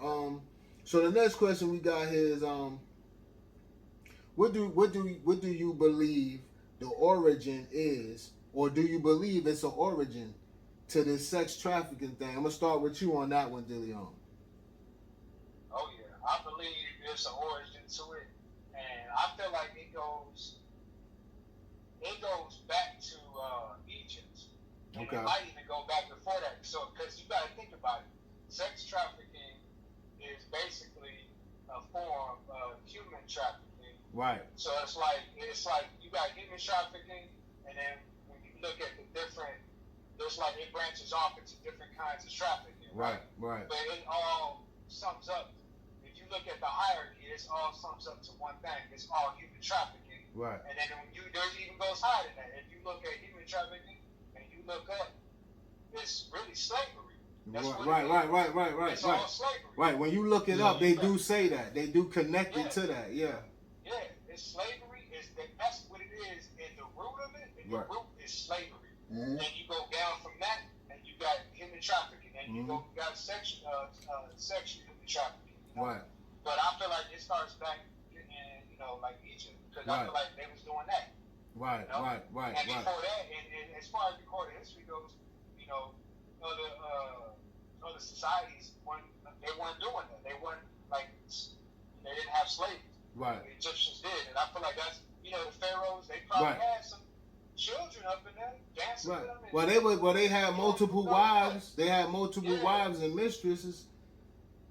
So the next question we got here is, what do you believe the origin is, or do you believe it's an origin to this sex trafficking thing? I'm gonna start with you on that one, Deleone. Oh yeah, I believe there's an origin to it, and I feel like it goes back to Egypt. And it might even go back before that. So, because you got to think about it, sex trafficking is basically a form of human trafficking. Right. So it's like you got human trafficking, and then when you look at the different, there's like it branches off into different kinds of trafficking. Right. But it all sums up. If you look at the hierarchy, it all sums up to one thing. It's all human trafficking. Right. And then there's even goes higher than that. If you look at human trafficking and you look up, it's really slavery. That's right. It's all slavery. Right. When you look it up, they do say that. They do connect it to that. Yeah. Yeah. It's slavery. That's what it is. And the root of it, the root is slavery. And you go down from that, and you got human trafficking, and you got sexual human trafficking. You know? Right. But I feel like it starts back in, like Egypt, because I feel like they was doing that. Right. You know? Right. And before that, and as far as recorded history goes, other societies they weren't doing that. They weren't they didn't have slaves. Right. The Egyptians did, and I feel like that's the pharaohs. They probably had some children up in there dancing with them. They had multiple wives. They had multiple wives and mistresses.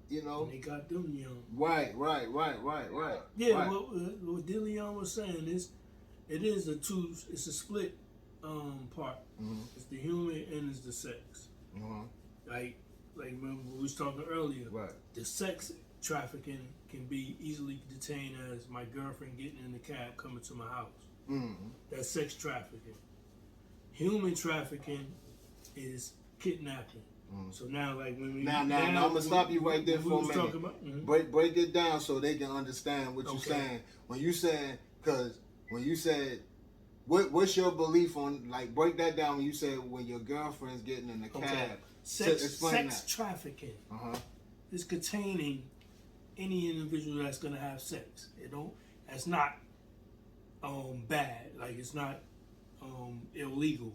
You know. And they got them young. Right. Yeah. What Deleone was saying is, it's a split part. It's the human and it's the sex. Like remember we was talking earlier. Right. The sex trafficking can be easily detained as my girlfriend getting in the cab coming to my house. That's sex trafficking. Human trafficking is kidnapping. So now, like when we now I'm gonna stop you right there for a minute. Break it down so they can understand what you're saying. When you said, what's your belief on, like, break that down when you said when your girlfriend's getting in the cab. Sex trafficking is containing any individual that's gonna have sex. That's not bad. Like, it's not illegal.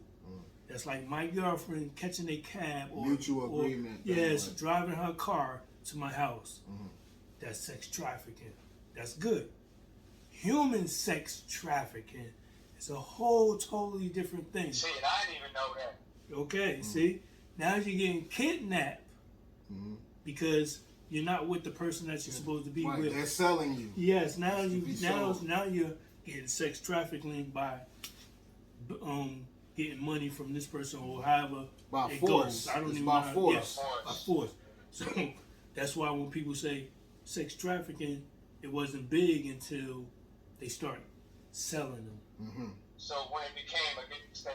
That's like my girlfriend catching a cab or mutual agreement. Yes, driving her car to my house. Mm-hmm. That's sex trafficking. That's good. Human sex trafficking is a whole totally different thing. See, I didn't even know that. Okay, see? Now you're getting kidnapped because you're not with the person that you're supposed to be with. They're selling you. Yes, now you're getting sex trafficking by getting money from this person or however by force. Goes. I don't it's even by know force. By force. So that's why when people say sex trafficking, it wasn't big until they started selling them. Mm-hmm. So when it became a big thing,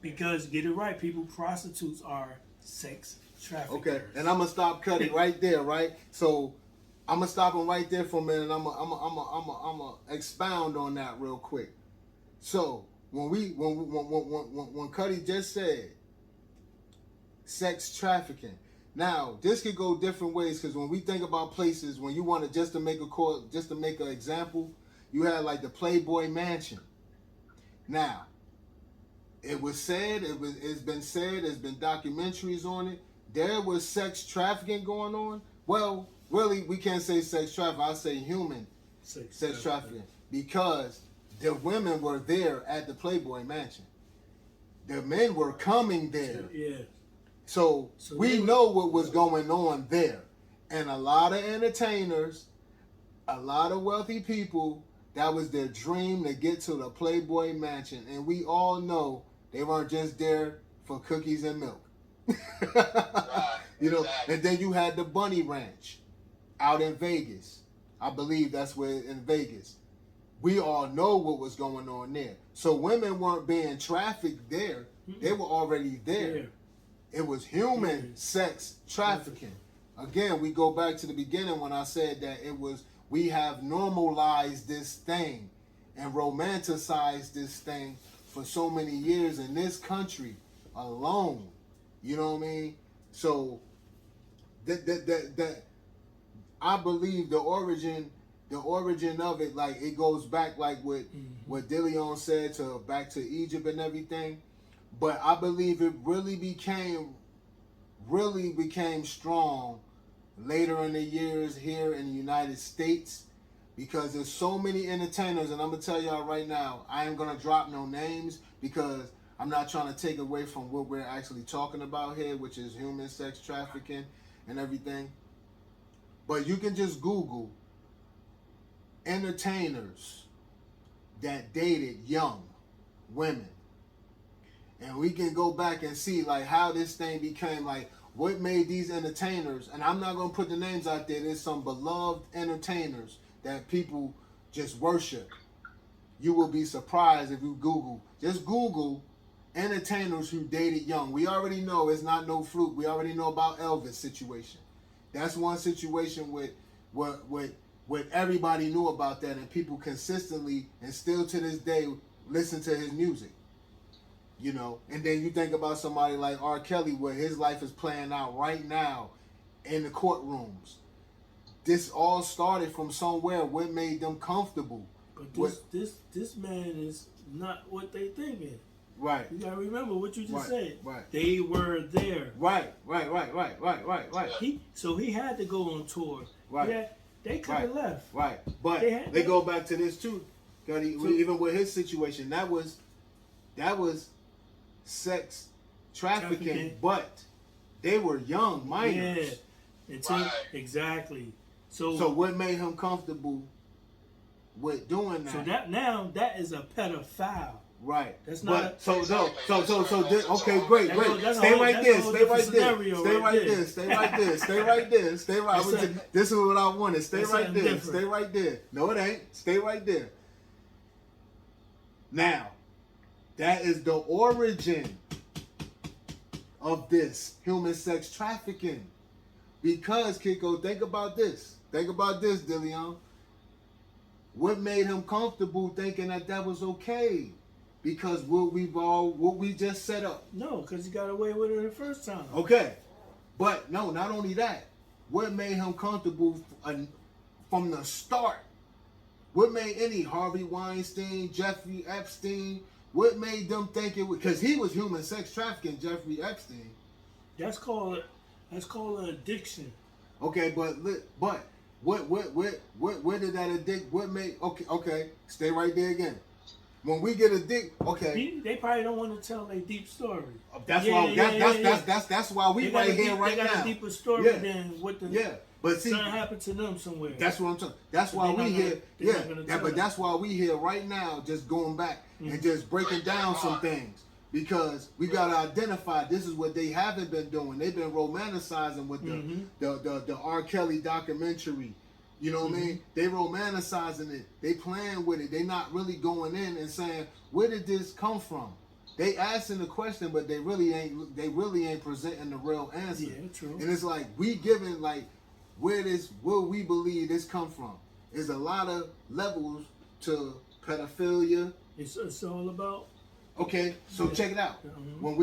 because get it right, people, prostitutes are sex traffickers. Okay, and I'm gonna stop Cutty right there, right? So I'm gonna stop him right there for a minute. I'm gonna expound on that real quick. So when Cutty just said sex trafficking, now this could go different ways because when we think about places, when you want to just to make an example, you had like the Playboy Mansion. Now, it's been said, there's been documentaries on it. There was sex trafficking going on. Well, really, we can't say sex trafficking. I'll say human sex trafficking because the women were there at the Playboy Mansion. The men were coming there. Yeah. So we know what was going on there. And a lot of entertainers, a lot of wealthy people, that was their dream to get to the Playboy Mansion. And we all know they weren't just there for cookies and milk. You know, and then you had the Bunny Ranch out in Vegas. I believe that's where in Vegas. We all know what was going on there. So women weren't being trafficked there. They were already there. Yeah. It was human sex trafficking. Again, we go back to the beginning when I said that we have normalized this thing and romanticized this thing for so many years in this country alone. You know what I mean? So that I believe the origin of it, like it goes back like what Deleone said back to Egypt and everything. But I believe it really became strong later in the years here in the United States because there's so many entertainers, and I'm gonna tell y'all right now, I ain't gonna drop no names because I'm not trying to take away from what we're actually talking about here, which is human sex trafficking and everything. But you can just Google entertainers that dated young women. And we can go back and see like how this thing became, like what made these entertainers, and I'm not going to put the names out there, there's some beloved entertainers that people just worship. You will be surprised if you just Google entertainers who dated young. We already know it's not no fluke. We already know about Elvis situation. That's one situation with what everybody knew about that, and people consistently and still to this day listen to his music. You know, and then you think about somebody like R. Kelly, where his life is playing out right now in the courtrooms. This all started from somewhere. What made them comfortable? But this man is not what they thinking. Right. You gotta remember what you just said. Right. They were there. Right. He had to go on tour. Right. Yeah, they could have left. Right. But they go back to this too. Even with his situation, that was sex trafficking, but they were young minors. Yeah. Exactly. So what made him comfortable with doing that? So that is a pedophile. Right. That's not. Okay, great. Stay right there. This is what I wanted. Stay right there. Different. Stay right there. No, it ain't. Stay right there. Now, that is the origin of this human sex trafficking. Because, Kiko, think about this. Think about this, Deleone. What made him comfortable thinking that was okay? Because what we just set up. No, because he got away with it the first time. Okay. But, no, not only that. What made him comfortable from the start? What made any Harvey Weinstein, Jeffrey Epstein, What made them think it was, because he was human sex trafficking Jeffrey Epstein. That's called an addiction. Okay, but where did that addict? What made? Okay, stay right there again. When we get addicted, okay, they probably don't want to tell their deep story. That's why we right here right now. They got a deeper story than what the but see, something happened to them somewhere. That's what I'm talking. That's why we here. But that's why we here right now, just going back and just breaking down some things. Because we gotta identify this is what they haven't been doing. They've been romanticizing with the R. Kelly documentary. You know what I mean? They romanticizing it. They playing with it. They not really going in and saying, where did this come from? They asking the question, but they really ain't presenting the real answer. Yeah, true. And it's like we giving like where we believe this come from. There's a lot of levels to pedophilia. It's all about. Okay, so check it out. When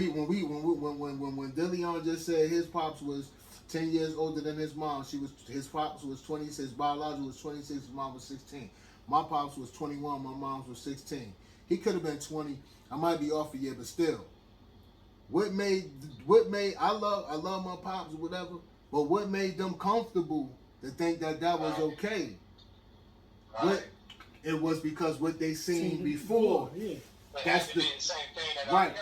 Deleone just said his pops was 10 years older than his mom, his pops was 26, his biological was 26, his mom was 16. My pops was 21, my mom's was 16. He could have been 20. I might be off a year, but still. What made I love my pops or whatever, but what made them comfortable to think that was okay? It was because what they seen before. Yeah. That's the same thing that right.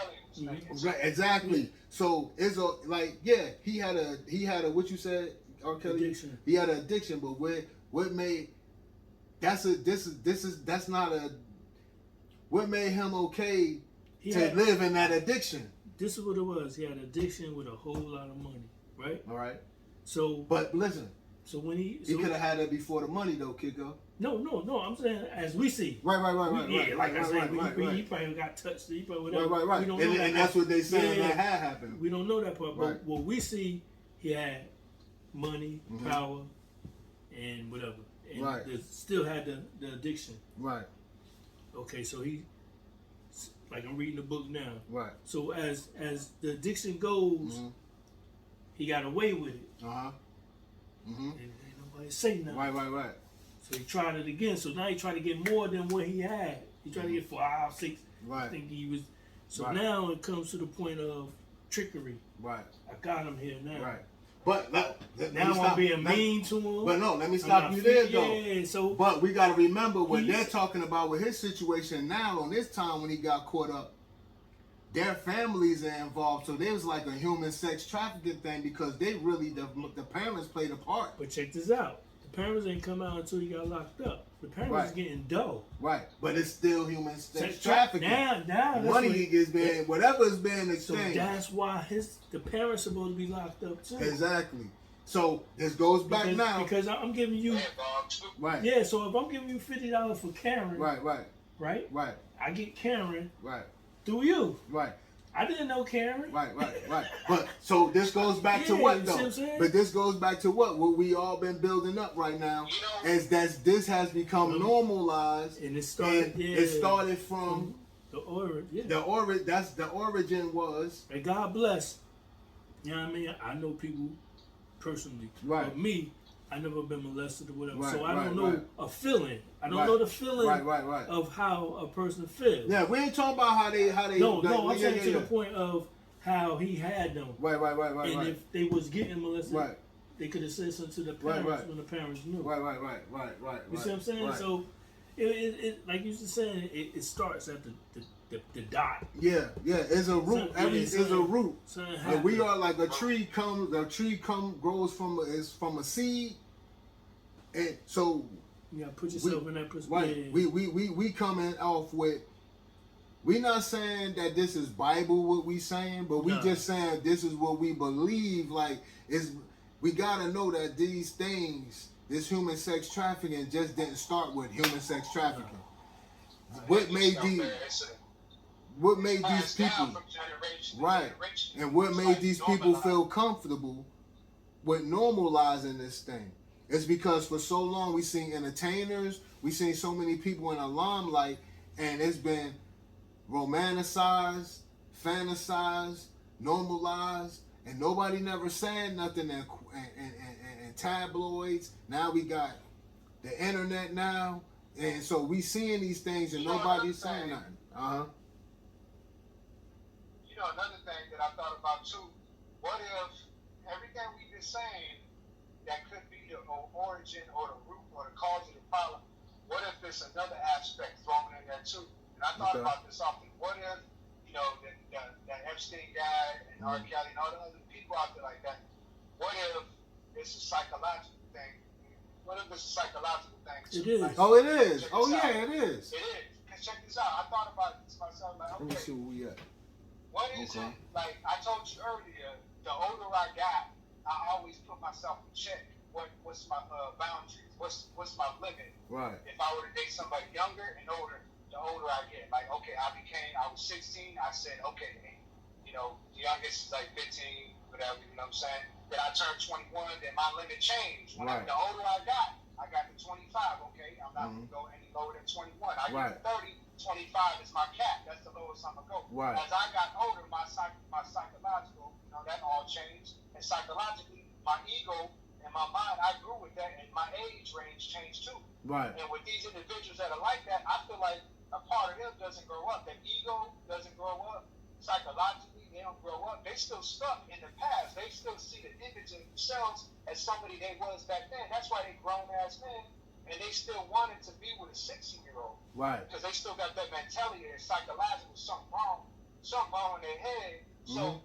Right, Exactly. So it's he had a what you said, R. Kelly? Addiction. He had an addiction, but what made what made him okay live in that addiction? This is what it was. He had addiction with a whole lot of money, right? All right. So, but listen. So when he could have had that before the money though, Kiko. No. I'm saying as we see. Right. Yeah, like I said, he probably got touched. He probably whatever. Right. And that's what they saying that had happened. We don't know that part, but what we see, he had money, power, and whatever, and still had the addiction. Right. Okay, so he, like I'm reading the book now. Right. So as the addiction goes, he got away with it. And ain't nobody say nothing. Right. So he tried it again. So now he tried to get more than what he had. He tried to get 5, 6. Right. I think he was. So now it comes to the point of trickery. Right. I got him here now. Right. But now I'm being mean to him. But no, let me stop you there though. Yeah, so but we got to remember what they're talking about with his situation now. On this time when he got caught up, their families are involved, so there was like a human sex trafficking thing because they really the parents played a part. But check this out: the parents ain't come out until he got locked up. The parents is getting dough. Right, but it's still human sex trafficking. Now money is being whatever is being exchanged. So that's why the parents supposed to be locked up too. Exactly. So this goes back now because I'm giving you right. Yeah. So if I'm giving you $50 for Karen, right, I get Karen right through you. Right. I didn't know Karen. Right. But so this goes back to what though? But this goes back to what we all been building up right now, is that this has become normalized, and it started from the origin. Yeah. The origin was. And God bless. You know what I mean? I know people personally, but me, I never been molested or whatever, so I don't know a feeling. I don't know the feeling of how a person feels. Yeah, we ain't talking about how they. No, I'm saying to the point of how he had them. Right. And if they was getting molested, they could have said something to the parents when the parents knew. Right. You see what I'm saying? Right. So, it like you were saying, it starts at the dot. Yeah. It's a root. It's a root. And we are like a tree grows from a seed, and so. You gotta put yourself in that perspective. Right. We coming off with. We not saying that this is Bible what we saying, but we just saying this is what we believe. Like we gotta know that these things, this human sex trafficking, just didn't start with human sex trafficking. What made these people right, and what made these people feel comfortable with normalizing this thing? It's because for so long we seen entertainers, we seen so many people in the limelight, and it's been romanticized, fantasized, normalized, and nobody never saying nothing in tabloids. Now we got the internet now, and so we seeing these things and nobody's saying nothing. another thing that I thought about too, what if everything we've been saying that could be the origin or the root or the cause of the problem, what if there's another aspect thrown in there too? And I thought about this often. What if, the Epstein guy and R. Kelly and all the other people out there like that, what if it's a psychological thing? What if it's a psychological thing? It is. Like, Oh, it is. Oh, yeah, it is. It is. Because check this out. I thought about this myself. Like, Let me see where we at. what is it? Like I told you earlier, the older I got, I always put myself in check. What's my boundaries? What's my limit? Right. If I were to date somebody younger and older, the older I get. Like, okay, I was 16, I said, okay, the youngest is like 15, whatever, you know what I'm saying? Then I turned 21, then my limit changed. The older I got to 25, okay? I'm not going to go any lower than 21. I get to 30, 25 is my cap. That's the lowest I'm going to go. Right. As I got older, my psychological, that all changed. And psychologically, my ego and my mind, I grew with that, and my age range changed too. Right. And with these individuals that are like that, I feel like a part of them doesn't grow up. Their ego doesn't grow up. Psychologically, they don't grow up. They still stuck in the past. They still see the image of themselves as somebody they was back then. That's why they grown-ass men, and they still wanted to be with a 16-year-old. Right. Because they still got that mentality that psychological, something wrong in their head. So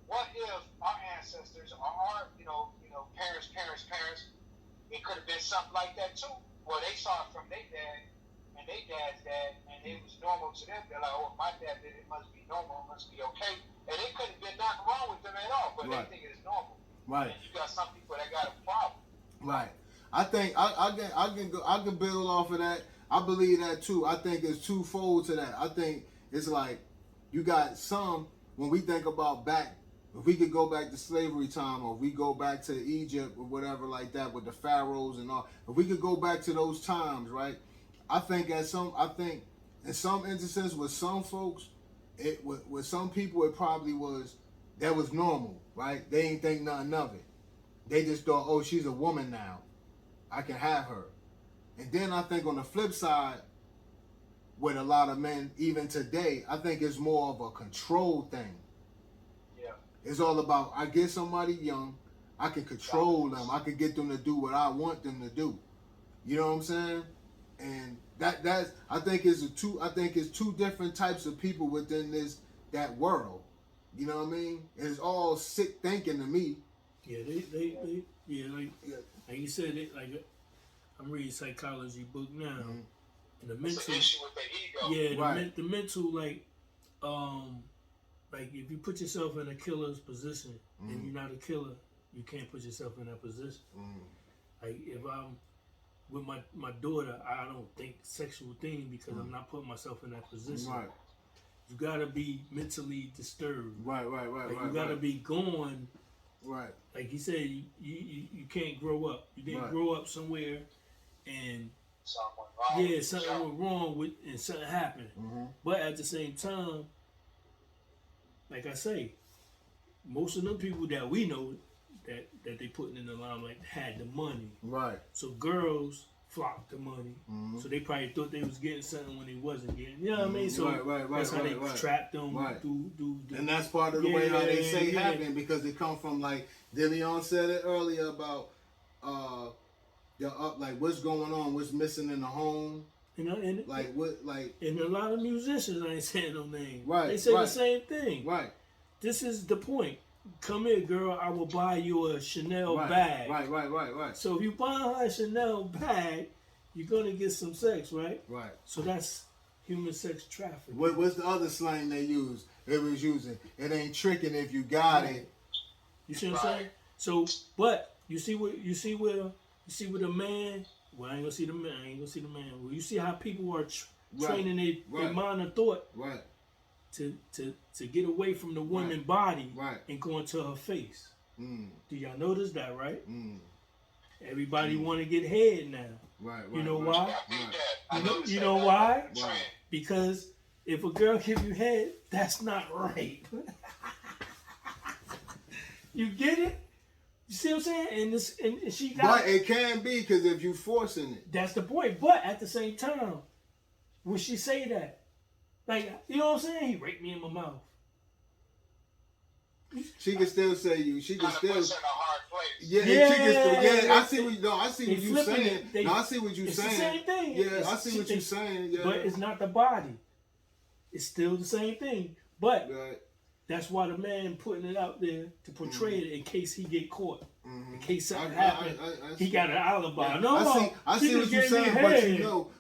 what if our ancestors or our, parents, it could have been something like that too. Well, they saw it from their dad and their dad's dad, and it was normal to them. They're like, oh, if my dad did it, it must be normal, it must be okay. And it could have been nothing wrong with them at all, but they think it's normal. Right. And you got some people that got a problem. Right. I think I can build off of that. I believe that too. I think it's twofold to that. I think it's like you got some, when we think about back, if we could go back to slavery time, or if we go back to Egypt or whatever like that with the pharaohs and all, if we could go back to those times, right? I think in some instances with some folks, with some people it probably was, that was normal, right? They ain't think nothing of it. They just thought, oh, she's a woman now, I can have her. And then I think on the flip side, with a lot of men, even today, I think it's more of a control thing. Yeah. It's all about, I get somebody young, I can control them, I can get them to do what I want them to do. You know what I'm saying? And that's I think it's two different types of people within that world. You know what I mean? It's all sick thinking to me. Yeah, like you said, I'm reading psychology book now, and the mental. It's an issue with the ego. Yeah, the mental, like if you put yourself in a killer's position and you're not a killer, you can't put yourself in that position. Like if I'm with my daughter, I don't think sexual thing because I'm not putting myself in that position. Right. You gotta be mentally disturbed. Right. You gotta be going. Right. Like he said, you can't grow up. You didn't grow up somewhere, and something went wrong with, and something happened. But at the same time, like I say, most of them people that we know that they putting in the limelight had the money. Right. So girls flocked to money. So they probably thought they was getting something when they wasn't getting. You know what I mean? So that's how they trapped them. Right. And that's part of the way how they say happen, because it come from, like Deleone said it earlier about like what's going on, what's missing in the home. You know, and a lot of musicians, I ain't saying no name. Right. They say the same thing. Right. This is the point. Come here, girl, I will buy you a Chanel bag. Right. So if you buy her a Chanel bag, you're going to get some sex, right? Right. So that's human sex trafficking. What's the other slang they use? It was using, it ain't tricking if you got it. You see what I'm saying? So, but you see where the man, well, I ain't going to see the man. Well, you see how people are training their mind and thought. Right. To get away from the woman body and go into her face. Do y'all notice that, right? Everybody want to get head now. Right. You know why? You know why? Because if a girl give you head, that's not right. You get it? You see what I'm saying? And she got. But it can be, because if you forcing it. That's the point. But at the same time, when she say that, like, you know what I'm saying? He raped me in my mouth. She can still say you. She can still. Puts her in a hard place. Yeah, yeah, she can still, I see what. No, I see what you're saying. No, I see what you're saying. It's the same thing. Yeah, I see what you're saying. Yeah, but it's not the body. It's still the same thing. But right. That's why the man putting it out there to portray it in case he get caught. In case something I happens, he got an alibi. Yeah. No, I see what you're saying,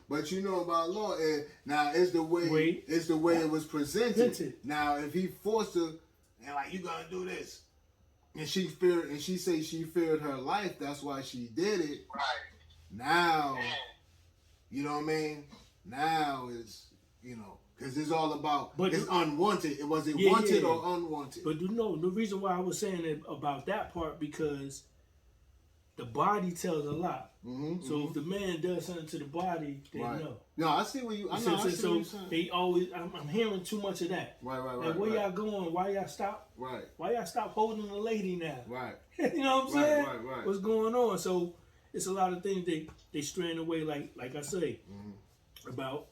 but you know about law. And now it's the way it was presented. Now if he forced her and like you gonna do this, and she said she feared her life. That's why she did it. Right. Now, you know what I mean. Now is because it's all about it's unwanted. Was it wanted or unwanted? But the reason why I was saying it about that part because the body tells a lot. So if the man does something to the body, they know. No, I see what you. I know. I see what you're saying. They always. I'm hearing too much of that. Right. Like where y'all going? Why y'all stop? Right. Why y'all stop holding the lady now? Right. You know what I'm saying? Right. What's going on? So it's a lot of things they strand away. Like I say about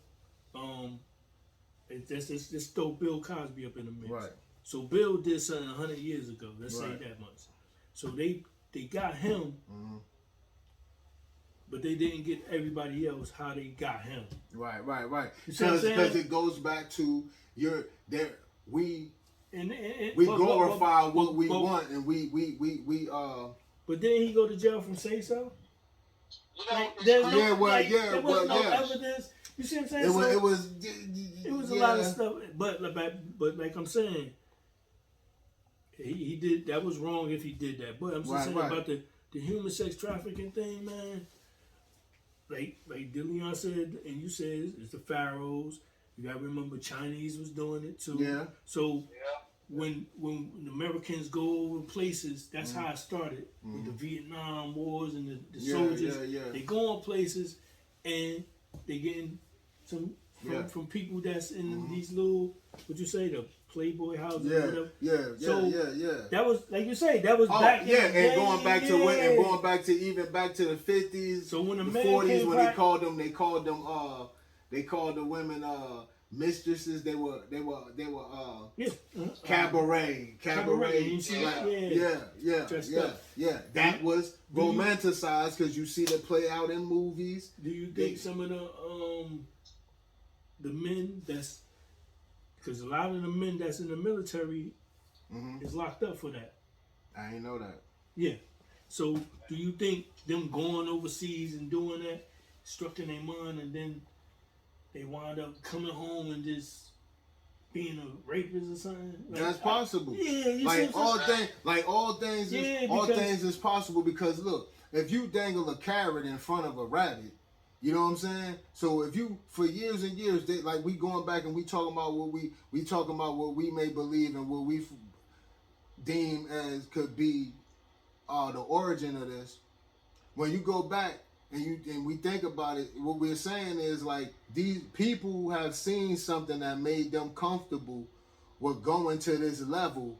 Let's throw Bill Cosby up in the mix. Right. So Bill did something 100 years ago. Let's say that much. So they got him, but they didn't get everybody else how they got him. Right. Because it goes back to we glorify what we want, and we. But then he go to jail from say so. There was no evidence. You see what I'm saying? It was a lot of stuff, but like I'm saying, he did that was wrong if he did that. But I'm just saying about the human sex trafficking thing, man. Like Deleone said, and you said it's the pharaohs. You gotta remember Chinese was doing it too. Yeah. So when the Americans go over places, that's how it started with the Vietnam Wars and the soldiers. They go on places and they getting from people that's in these little the Playboy houses or whatever. That was like you say, that was back in the day. And going back to the 50s, so when the 40s when they called the women mistresses, they were cabaret. That was romanticized because you see that play out in movies. Do you think some of the men because a lot of the men that's in the military is locked up for that? I ain't know that. Yeah. So do you think them going overseas and doing that struck in their mind and then they wind up coming home and just being a rapist or something? That's possible. All things is possible because look, if you dangle a carrot in front of a rabbit, you know what I'm saying? So if you for years and years, we going back and we talking about what we may believe and what we deem as could be the origin of this. When you go back and we think about it, what we're saying is like these people have seen something that made them comfortable with going to this level,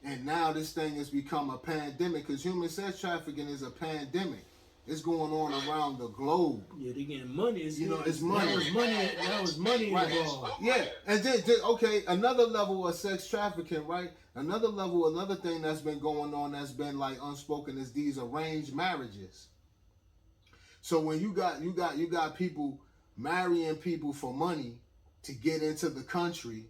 and now this thing has become a pandemic because human sex trafficking is a pandemic. It's going on around the globe. Yeah, they getting money. It's money. Now it's money involved. Yeah, and then another level of sex trafficking, right? Another thing that's been going on that's been like unspoken is these arranged marriages. So when you got people marrying people for money to get into the country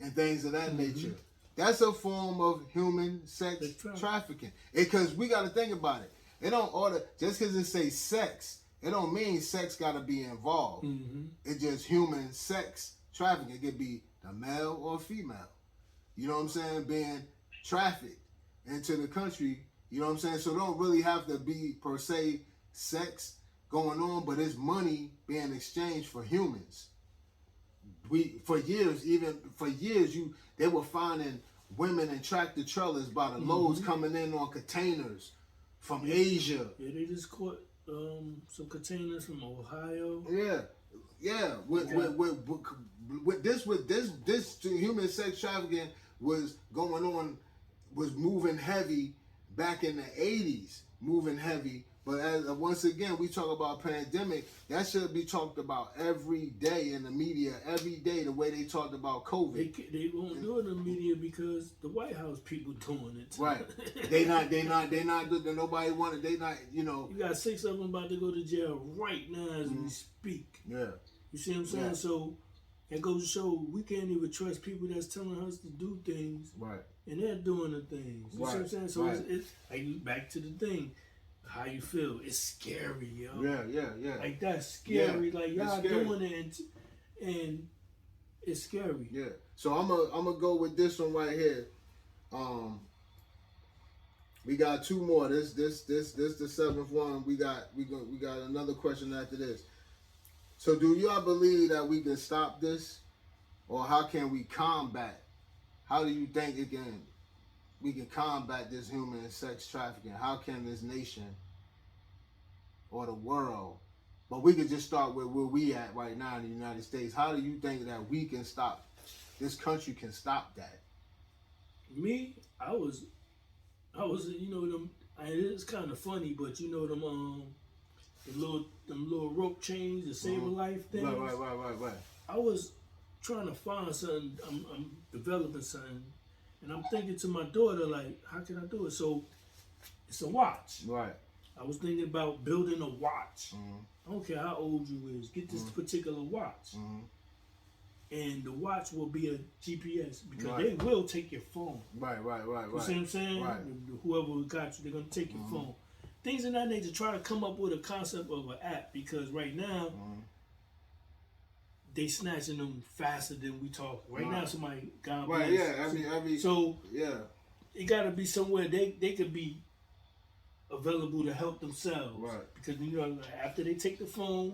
and things of that nature, that's a form of human sex trafficking. Because we got to think about it. It don't just because it say sex, it don't mean sex got to be involved. It's just human sex trafficking. It could be a male or a female. You know what I'm saying? Being trafficked into the country. You know what I'm saying? So it don't really have to be per se sex going on, but it's money being exchanged for humans. For years, they were finding women in tractor trailers by the loads coming in on containers from Asia. Yeah, they just caught some containers from Ohio. Yeah. With this human sex trafficking was going on, was moving heavy back in the 80s, But once again, we talk about pandemic. That should be talked about every day in the media, every day. The way they talked about COVID. They won't do it in the media because the White House people doing it. Right. They not. Nobody wanted. They not. You got 6 of them about to go to jail right now as we speak. Yeah. You see what I'm saying? Yeah. So that goes to show we can't even trust people that's telling us to do things. Right. And they're doing the things. You see what I'm saying? So it's like back to the thing. How you feel? It's scary, yo. Yeah. Like that's scary. Yeah, like y'all doing it, and it's scary. Yeah. So I'm gonna go with this one right here. We got 2 more. This the 7th one. We got another question after this. So do y'all believe that we can stop this, or how can we combat? How do you think we can combat this human sex trafficking? How can this nation or the world, but we could just start with where we at right now in the United States. How do you think that we can stop, this country can stop that? Me, I was, you know, them, it's kind of funny, but you know them little rope chains, the save a life things. Right. I was trying to find something, I'm developing something, and I'm thinking to my daughter, like, how can I do it? So, it's a watch. Right. I was thinking about building a watch. I don't care how old you is, get this particular watch. And the watch will be a GPS because they will take your phone. Right. You see what I'm saying? Right. Whoever got you, they're going to take your phone. Things of that nature, try to come up with a concept of an app because right now, they snatching them faster than we talk. Right now, somebody got it got to be somewhere they could be available to help themselves. Right. Because you know, after they take the phone,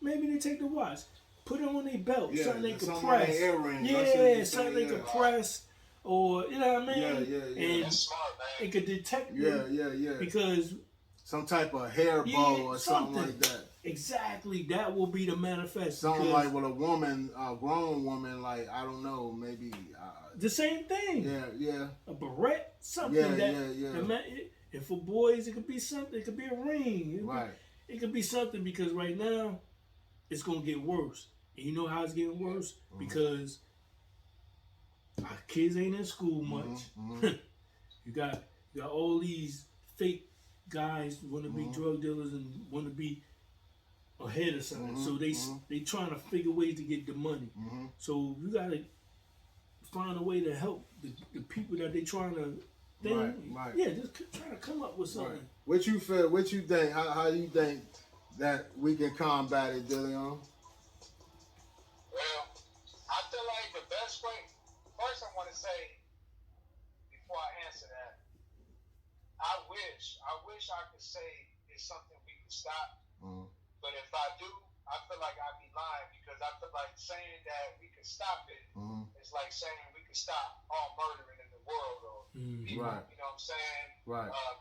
maybe they take the watch, put it on their belt, something they can press. Something they can press, or you know what I mean? And that's smart, man. it could detect them. Because some type of hair bow or something like that. Exactly, that will be the manifest. Something like with a woman, a grown woman, like I don't know, maybe the same thing. Yeah. A barrette, something and for boys, it could be something. It could be a ring. It could be something because right now, it's gonna get worse. And you know how it's getting worse because our kids ain't in school much. You got all these fake guys want to be drug dealers and want to be ahead of something. So they trying to figure ways to get the money. So you gotta find a way to help the people that they trying to. Yeah, just try to come up with something. What you feel? What you think? How you think that we can combat it, Deleone? Well, I feel like the best way. First, I want to say before I answer that, I wish I could say it's something we can stop. But if I do, I feel like I'd be lying because I feel like saying that we can stop it is like saying we can stop all murdering in the world or people, you know what I'm saying?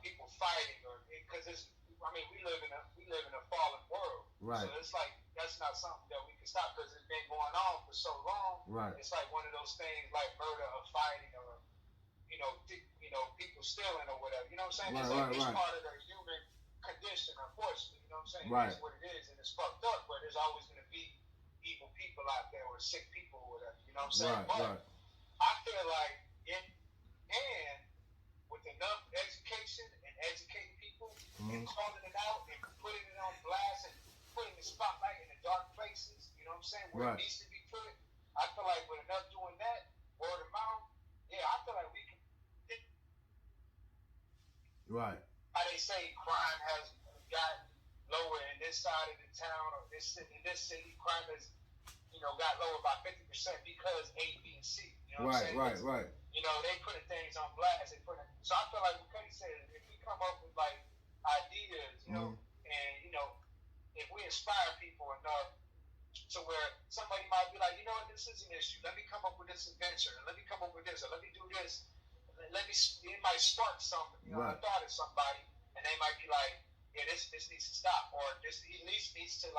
People fighting or because it's. I mean, we live in a fallen world. So it's like that's not something that we can stop because it's been going on for so long. It's like one of those things like murder or fighting or people stealing or whatever. You know what I'm saying? It's part of the human condition, unfortunately. You know what I'm saying? It's what it is, and it's fucked up. But there's always going to be evil people out there or sick people or whatever. You know what I'm saying? But I feel like and with enough education and educating people and calling it out and putting it on blast and putting the spotlight in the dark places, you know what I'm saying, where it needs to be put, I feel like with enough doing that, word of mouth, I feel like we can. How they say crime has gotten lower in this side of the town or in this city, crime has, got lower by 50% because A, B, and C. You know what I'm saying? Right. You know, they putting things on blast. So I feel like what Cutty said, if we come up with like ideas, and if we inspire people enough to where somebody might be like, you know what, this is an issue. Let me come up with this adventure, and let me come up with this, or let me do this. It might spark something, a thought of somebody, and they might be like, yeah, this needs to stop, or this at least needs to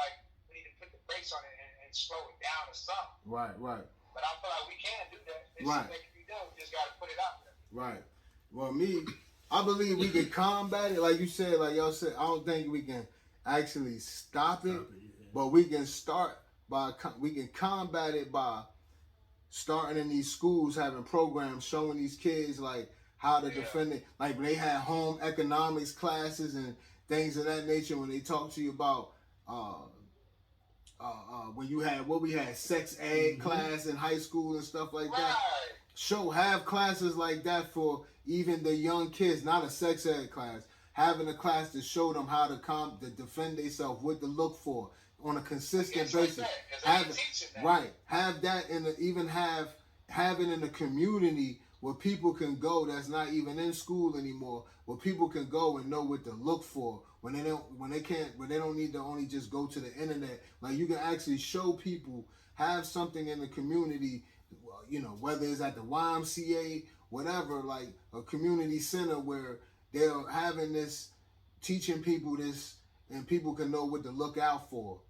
we need to put the brakes on it and slow it down or something. Right. But I feel like we can do that. It's something that can be done. We just got to put it out there. Right. Well, me, I believe we can combat it, like you said, like y'all said. I don't think we can actually stop it, but we can combat it by starting in these schools, having programs showing these kids like how to defend it. Like when they had home economics classes and things of that nature, when they talk to you about when you had we had sex ed class in high school and stuff like that. Have classes like that for even the young kids, not a sex ed class. Having a class to show them how to defend themselves, what to look for on a consistent basis. Have that have it in a community where people can go that's not even in school anymore, where people can go and know what to look for when they don't need to only just go to the internet. Like you can actually show people, have something in the community, you know, whether it's at the YMCA, whatever, like a community center where they're having this, teaching people this, and people can know what to look out for,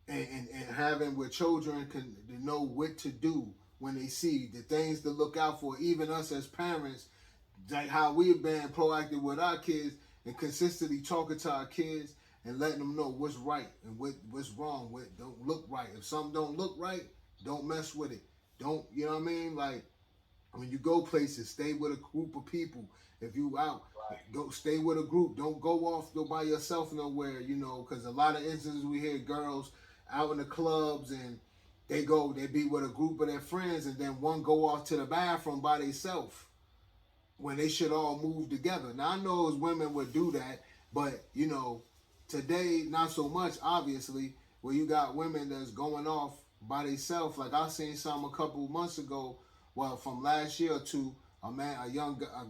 and having where children can know what to do when they see the things to look out for. Even us as parents, like how we've been proactive with our kids and consistently talking to our kids and letting them know what's right and what's wrong, what don't look right. If something don't look right, don't mess with it. Don't, you know what I mean? Like when you go places, stay with a group of people. If you out, go stay with a group. Don't go by yourself nowhere, you know, because a lot of instances we hear girls out in the clubs and they be with a group of their friends and then one go off to the bathroom by themselves when they should all move together. Now I know as women would do that, but you know, today not so much, obviously, where you got women that's going off by themselves. Like I seen some a couple months ago, well, from last year to a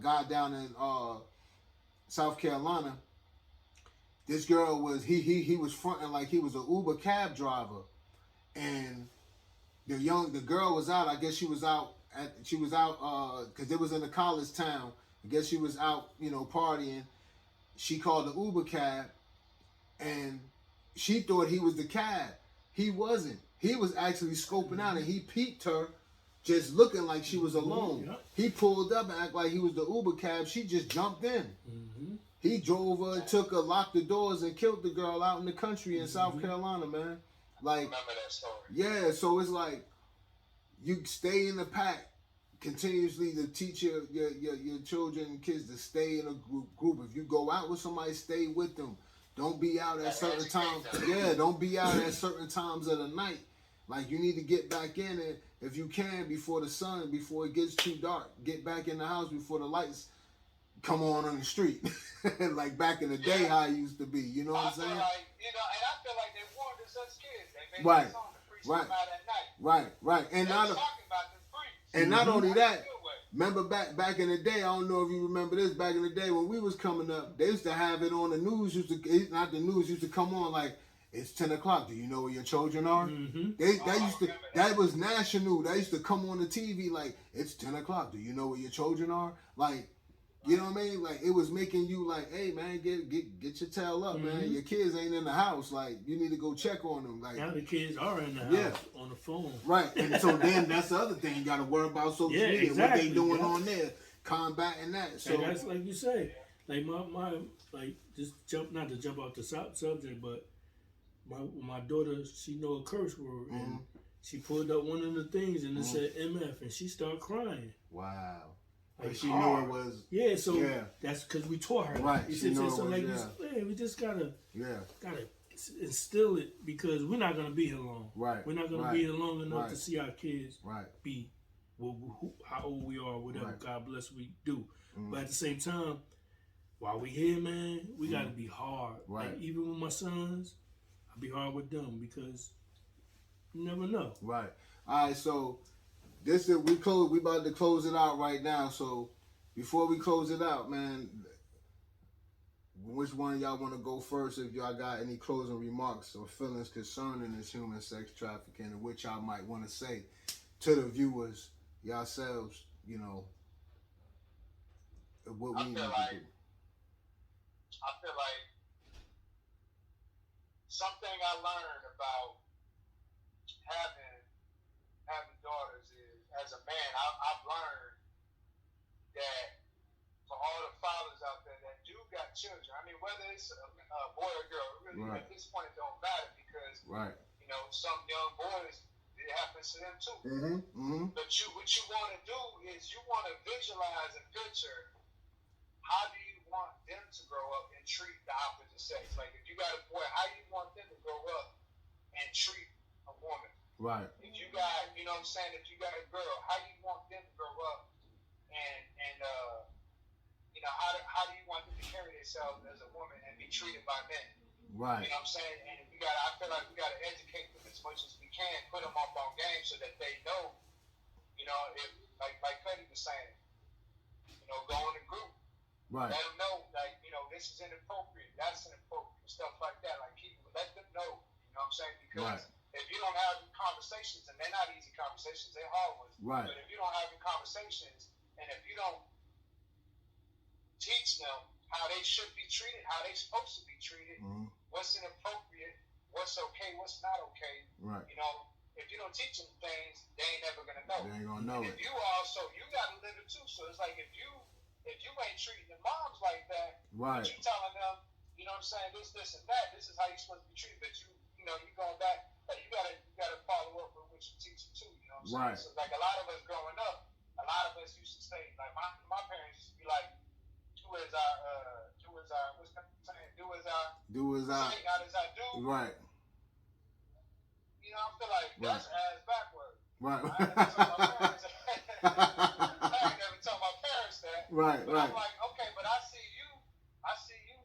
guy down in South Carolina. This girl was he was fronting like he was an Uber cab driver, and the girl was out. I guess she was out because it was in a college town. I guess she was out, you know, partying. She called the Uber cab, and she thought he was the cab. He wasn't. He was actually scoping out, and he peeped her, just looking like she was alone. Yep. He pulled up and acted like he was the Uber cab. She just jumped in. He drove her, took her, locked the doors, and killed the girl out in the country in South Carolina, man. Like, remember that story. Yeah, so it's like you stay in the pack continuously to teach your children and kids to stay in a group. If you go out with somebody, stay with them. Don't be out at certain times. Don't be out at certain times of the night. Like, you need to get back in it if you can before it gets too dark. Get back in the house before the lights come on the street. Like back in the day, how it used to be. You know what I'm saying? Like, you know, and I feel like they warned us as kids. They made this song to preach them out at night. Right. And talking about the freaks. And not only that, remember back in the day, I don't know if you remember this, back in the day when we was coming up, they used to have it on the news, used to come on like, it's 10 o'clock. Do you know where your children are? That was national. That used to come on the TV like, it's 10 o'clock. Do you know where your children are? Like, you know what I mean? Like, it was making you like, hey man, get your tail up, man. Your kids ain't in the house. Like, you need to go check on them. Like, now the kids are in the house on the phone. Right. And so then that's the other thing. You got to worry about social media, what they doing on there, combating that. So and that's like you say, like my just not to jump off the subject, but my daughter, she know a curse word, and she pulled up one of the things and it said MF, and she started crying. Wow. Like she knew it was. Yeah, so that's because we taught her. Right. We just gotta instill it, because we're not gonna be here long. Right. We're not gonna be here long enough to see our kids be how old we are, whatever God bless we do. But at the same time, while we here, man, we gotta be hard. Right. Like, even with my sons, I be hard with them, because you never know. Right. All right. So. We about to close it out right now. So before we close it out, man, which one of y'all want to go first? If y'all got any closing remarks or feelings concerning this human sex trafficking, and what y'all might want to say to the viewers, yourselves, you know, what we need to do. I feel like something I learned about having daughters is, as a man, I've learned that for all the fathers out there whether it's a boy or girl, really at this point it don't matter because you know some young boys it happens to them too. But what you want to do is you want to visualize and picture how do you want them to grow up and treat the opposite sex. Like if you got a boy, how do you want them to grow up and treat a woman? Right. If you got, you know what I'm saying, if you got a girl, how do you want them to grow up and you know, how do you want them to carry themselves as a woman and be treated by men? Right. You know what I'm saying? And I feel like we got to educate them as much as we can, put them up on game so that they know, you know, if like Cutty was saying, you know, go in a group. Right. Let them know, like, you know, this is inappropriate, that's inappropriate, stuff like that. Like, let them know, you know what I'm saying? Because if you don't have conversations, and they're not easy conversations, they're hard ones. Right. But if you don't have conversations, and if you don't teach them how they should be treated, how they supposed to be treated, what's inappropriate, what's okay, what's not okay. Right. You know, if you don't teach them things, they ain't never gonna know. They ain't gonna know and it. If you also, you gotta live it too. So it's like if you ain't treating the moms like that, but you telling them, you know what I'm saying, this and that, this is how you're supposed to be treated. But you know, you going back, like you gotta follow up with what you teach them too. You know what I'm saying? So like a lot of us growing up, a lot of us used to say, like my parents used to be like, do as I what's that saying? Do as I say, not as I do. Right. You know, I feel like that's ass backward. Right. I ain't never told my parents that. Right. But I'm like, okay, but I see you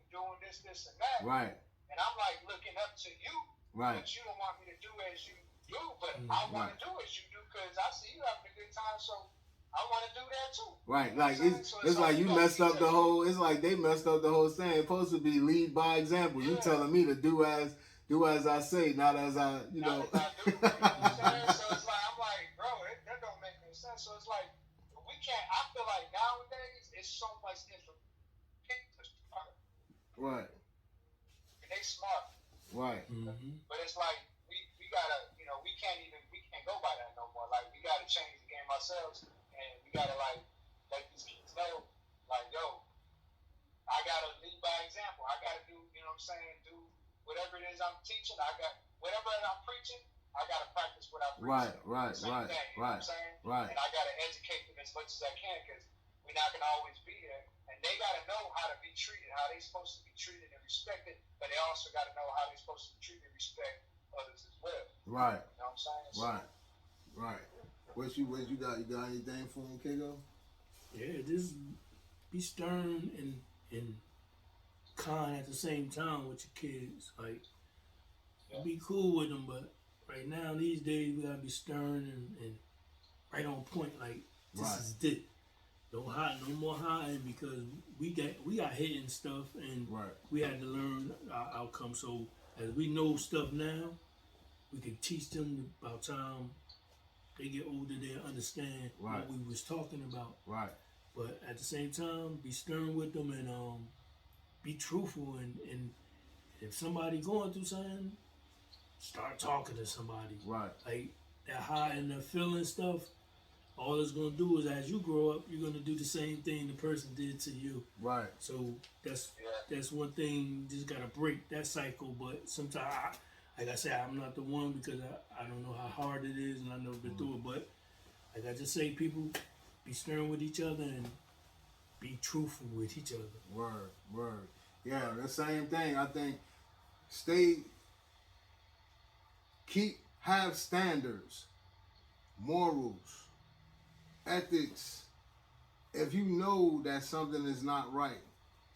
doing this and that. Right. And I'm like looking up to you. Right. But you don't want me to do as you do, but I want to do as you do because I see you having a good time, so I want to do that too. Right, like it's like you messed up the whole. It's like they messed up the whole saying. It's supposed to be lead by example. You telling me to do as I say, not as I, you know. Not as I do. You know what I'm saying? So it's like I'm like, bro, that don't make any sense. So it's like we can't. I feel like nowadays it's so much information. Right. And they smart. Right. But it's like we gotta, you know, we can't go by that no more. Like we gotta change the game ourselves. And we gotta like let these kids know, like, yo, I gotta lead by example. I gotta do, you know what I'm saying, do whatever it is I'm teaching. I got whatever I'm preaching, I gotta practice what I preach. Right. You know what I'm saying? Right. And I gotta educate them as much as I can because we're not gonna always be there. And they gotta know how to be treated, how they supposed to be treated and respected, but they also gotta know how they're supposed to treat and respect others as well. Right. You know what I'm saying? Right. What you got? You got anything for him, Kigo? Yeah, just be stern and kind at the same time with your kids. Like, be cool with them, but right now, these days, we gotta be stern and right on point. Like, this is it. Don't hide, no more hiding because we got hit and stuff, and we had to learn our outcome. So as we know stuff now, we can teach them about time. They get older, they understand what we was talking about. Right. But at the same time, be stern with them and be truthful. And if somebody going through something, start talking to somebody. Right. Like that hiding the feeling stuff, all it's going to do is as you grow up, you're going to do the same thing the person did to you. Right. So that's one thing, you just got to break that cycle. But sometimes, like I said, I'm not the one because I don't know how hard it is and I've never been through it. But like I just say, people, be stern with each other and be truthful with each other. Word. Yeah, the same thing. I think have standards, morals, ethics. If you know that something is not right,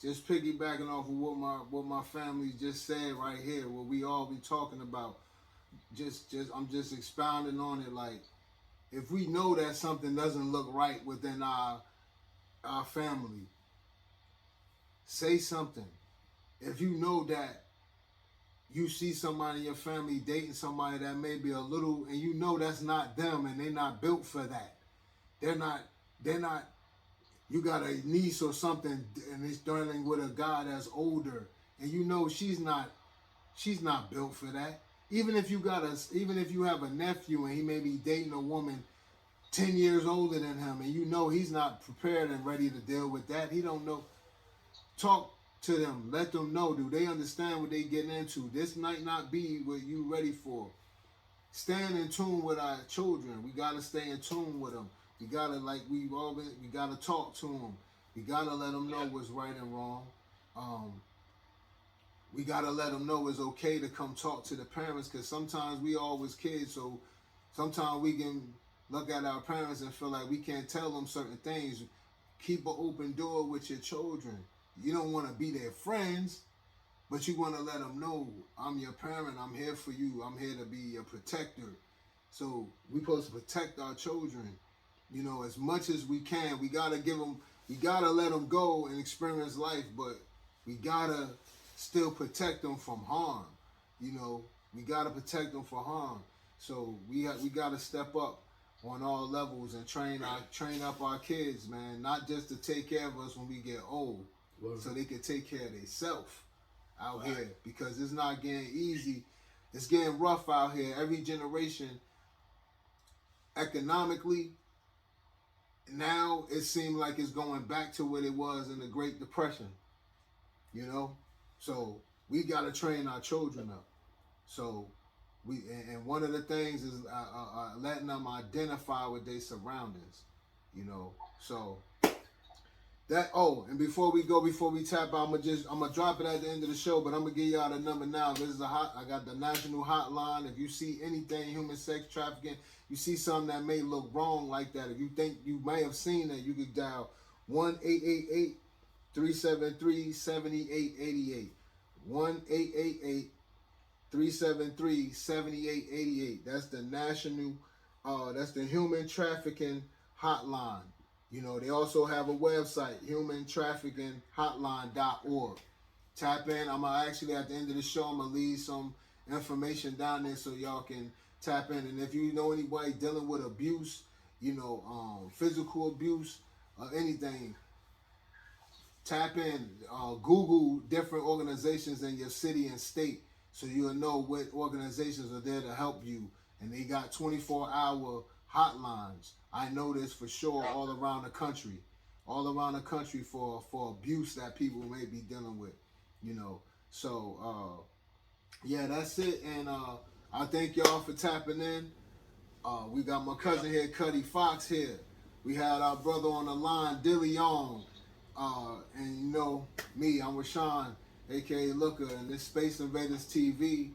just piggybacking off of what my family just said right here, what we all be talking about. I'm just expounding on it. Like, if we know that something doesn't look right within our family, say something. If you know that you see somebody in your family dating somebody that may be a little, and you know that's not them and they're not built for that. They're not, you got a niece or something and it's dealing with a guy that's older and you know she's not built for that. Even if you have a nephew and he may be dating a woman 10 years older than him and you know he's not prepared and ready to deal with that. He don't know. Talk to them. Let them know. Do they understand what they getting into? This might not be what you ready for. Stand in tune with our children. We gotta stay in tune with them. We gotta, like we gotta talk to them. We gotta let them know what's right and wrong. We gotta let them know it's okay to come talk to the parents, because sometimes we always kids, so sometimes we can look at our parents and feel like we can't tell them certain things. Keep an open door with your children. You don't want to be their friends, but you want to let them know, I'm your parent, I'm here for you, I'm here to be your protector. So we're supposed to protect our children, you know, as much as we can. We got to give them, we got to let them go and experience life, but we got to still protect them from harm. You know, we got to protect them from harm. So we got to step up on all levels and train up our kids, man, not just to take care of us when we get old, so they can take care of themselves out here, because it's not getting easy. It's getting rough out here. Every generation, economically, now it seems like it's going back to what it was in the Great Depression, you know? So we got to train our children up. So and one of the things is letting them identify with their surroundings, you know? So that, and before we tap out, I'm gonna drop it at the end of the show, but I'm gonna give y'all the number now. This is I got the national hotline. If you see anything human sex trafficking, you see something that may look wrong like that, if you think you may have seen it, you could dial 1-888-373-7888. 1-888-373-7888. That's the national, that's the human trafficking hotline. You know, they also have a website, humantraffickinghotline.org. Tap in. I'm going to actually, at the end of the show, I'm going to leave some information down there so y'all can tap in. And if you know anybody dealing with abuse, you know, physical abuse or anything, tap in. Google different organizations in your city and state so you'll know what organizations are there to help you. And they got 24-hour hotlines. I know this for sure all around the country for abuse that people may be dealing with, you know. So, yeah, that's it. And I thank y'all for tapping in. We got my cousin here, Cutty Fox here. We had our brother on the line, Deleone. And you know me, I'm Rashawn, a.k.a. Looker, and this Space Invaders TV.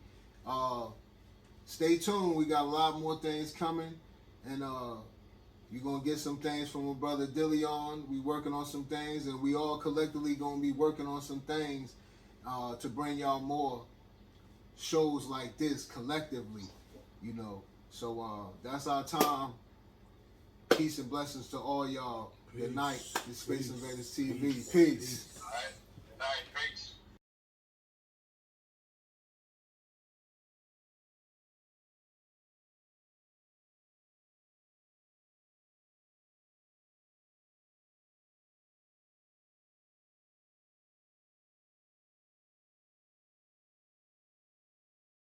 Stay tuned. We got a lot more things coming. And you're going to get some things from my brother Deleone. We working on some things, and we all collectively going to be working on some things to bring y'all more shows like this collectively, you know. So that's our time. Peace and blessings to all y'all. Good night. This Space Invaders TV. Peace.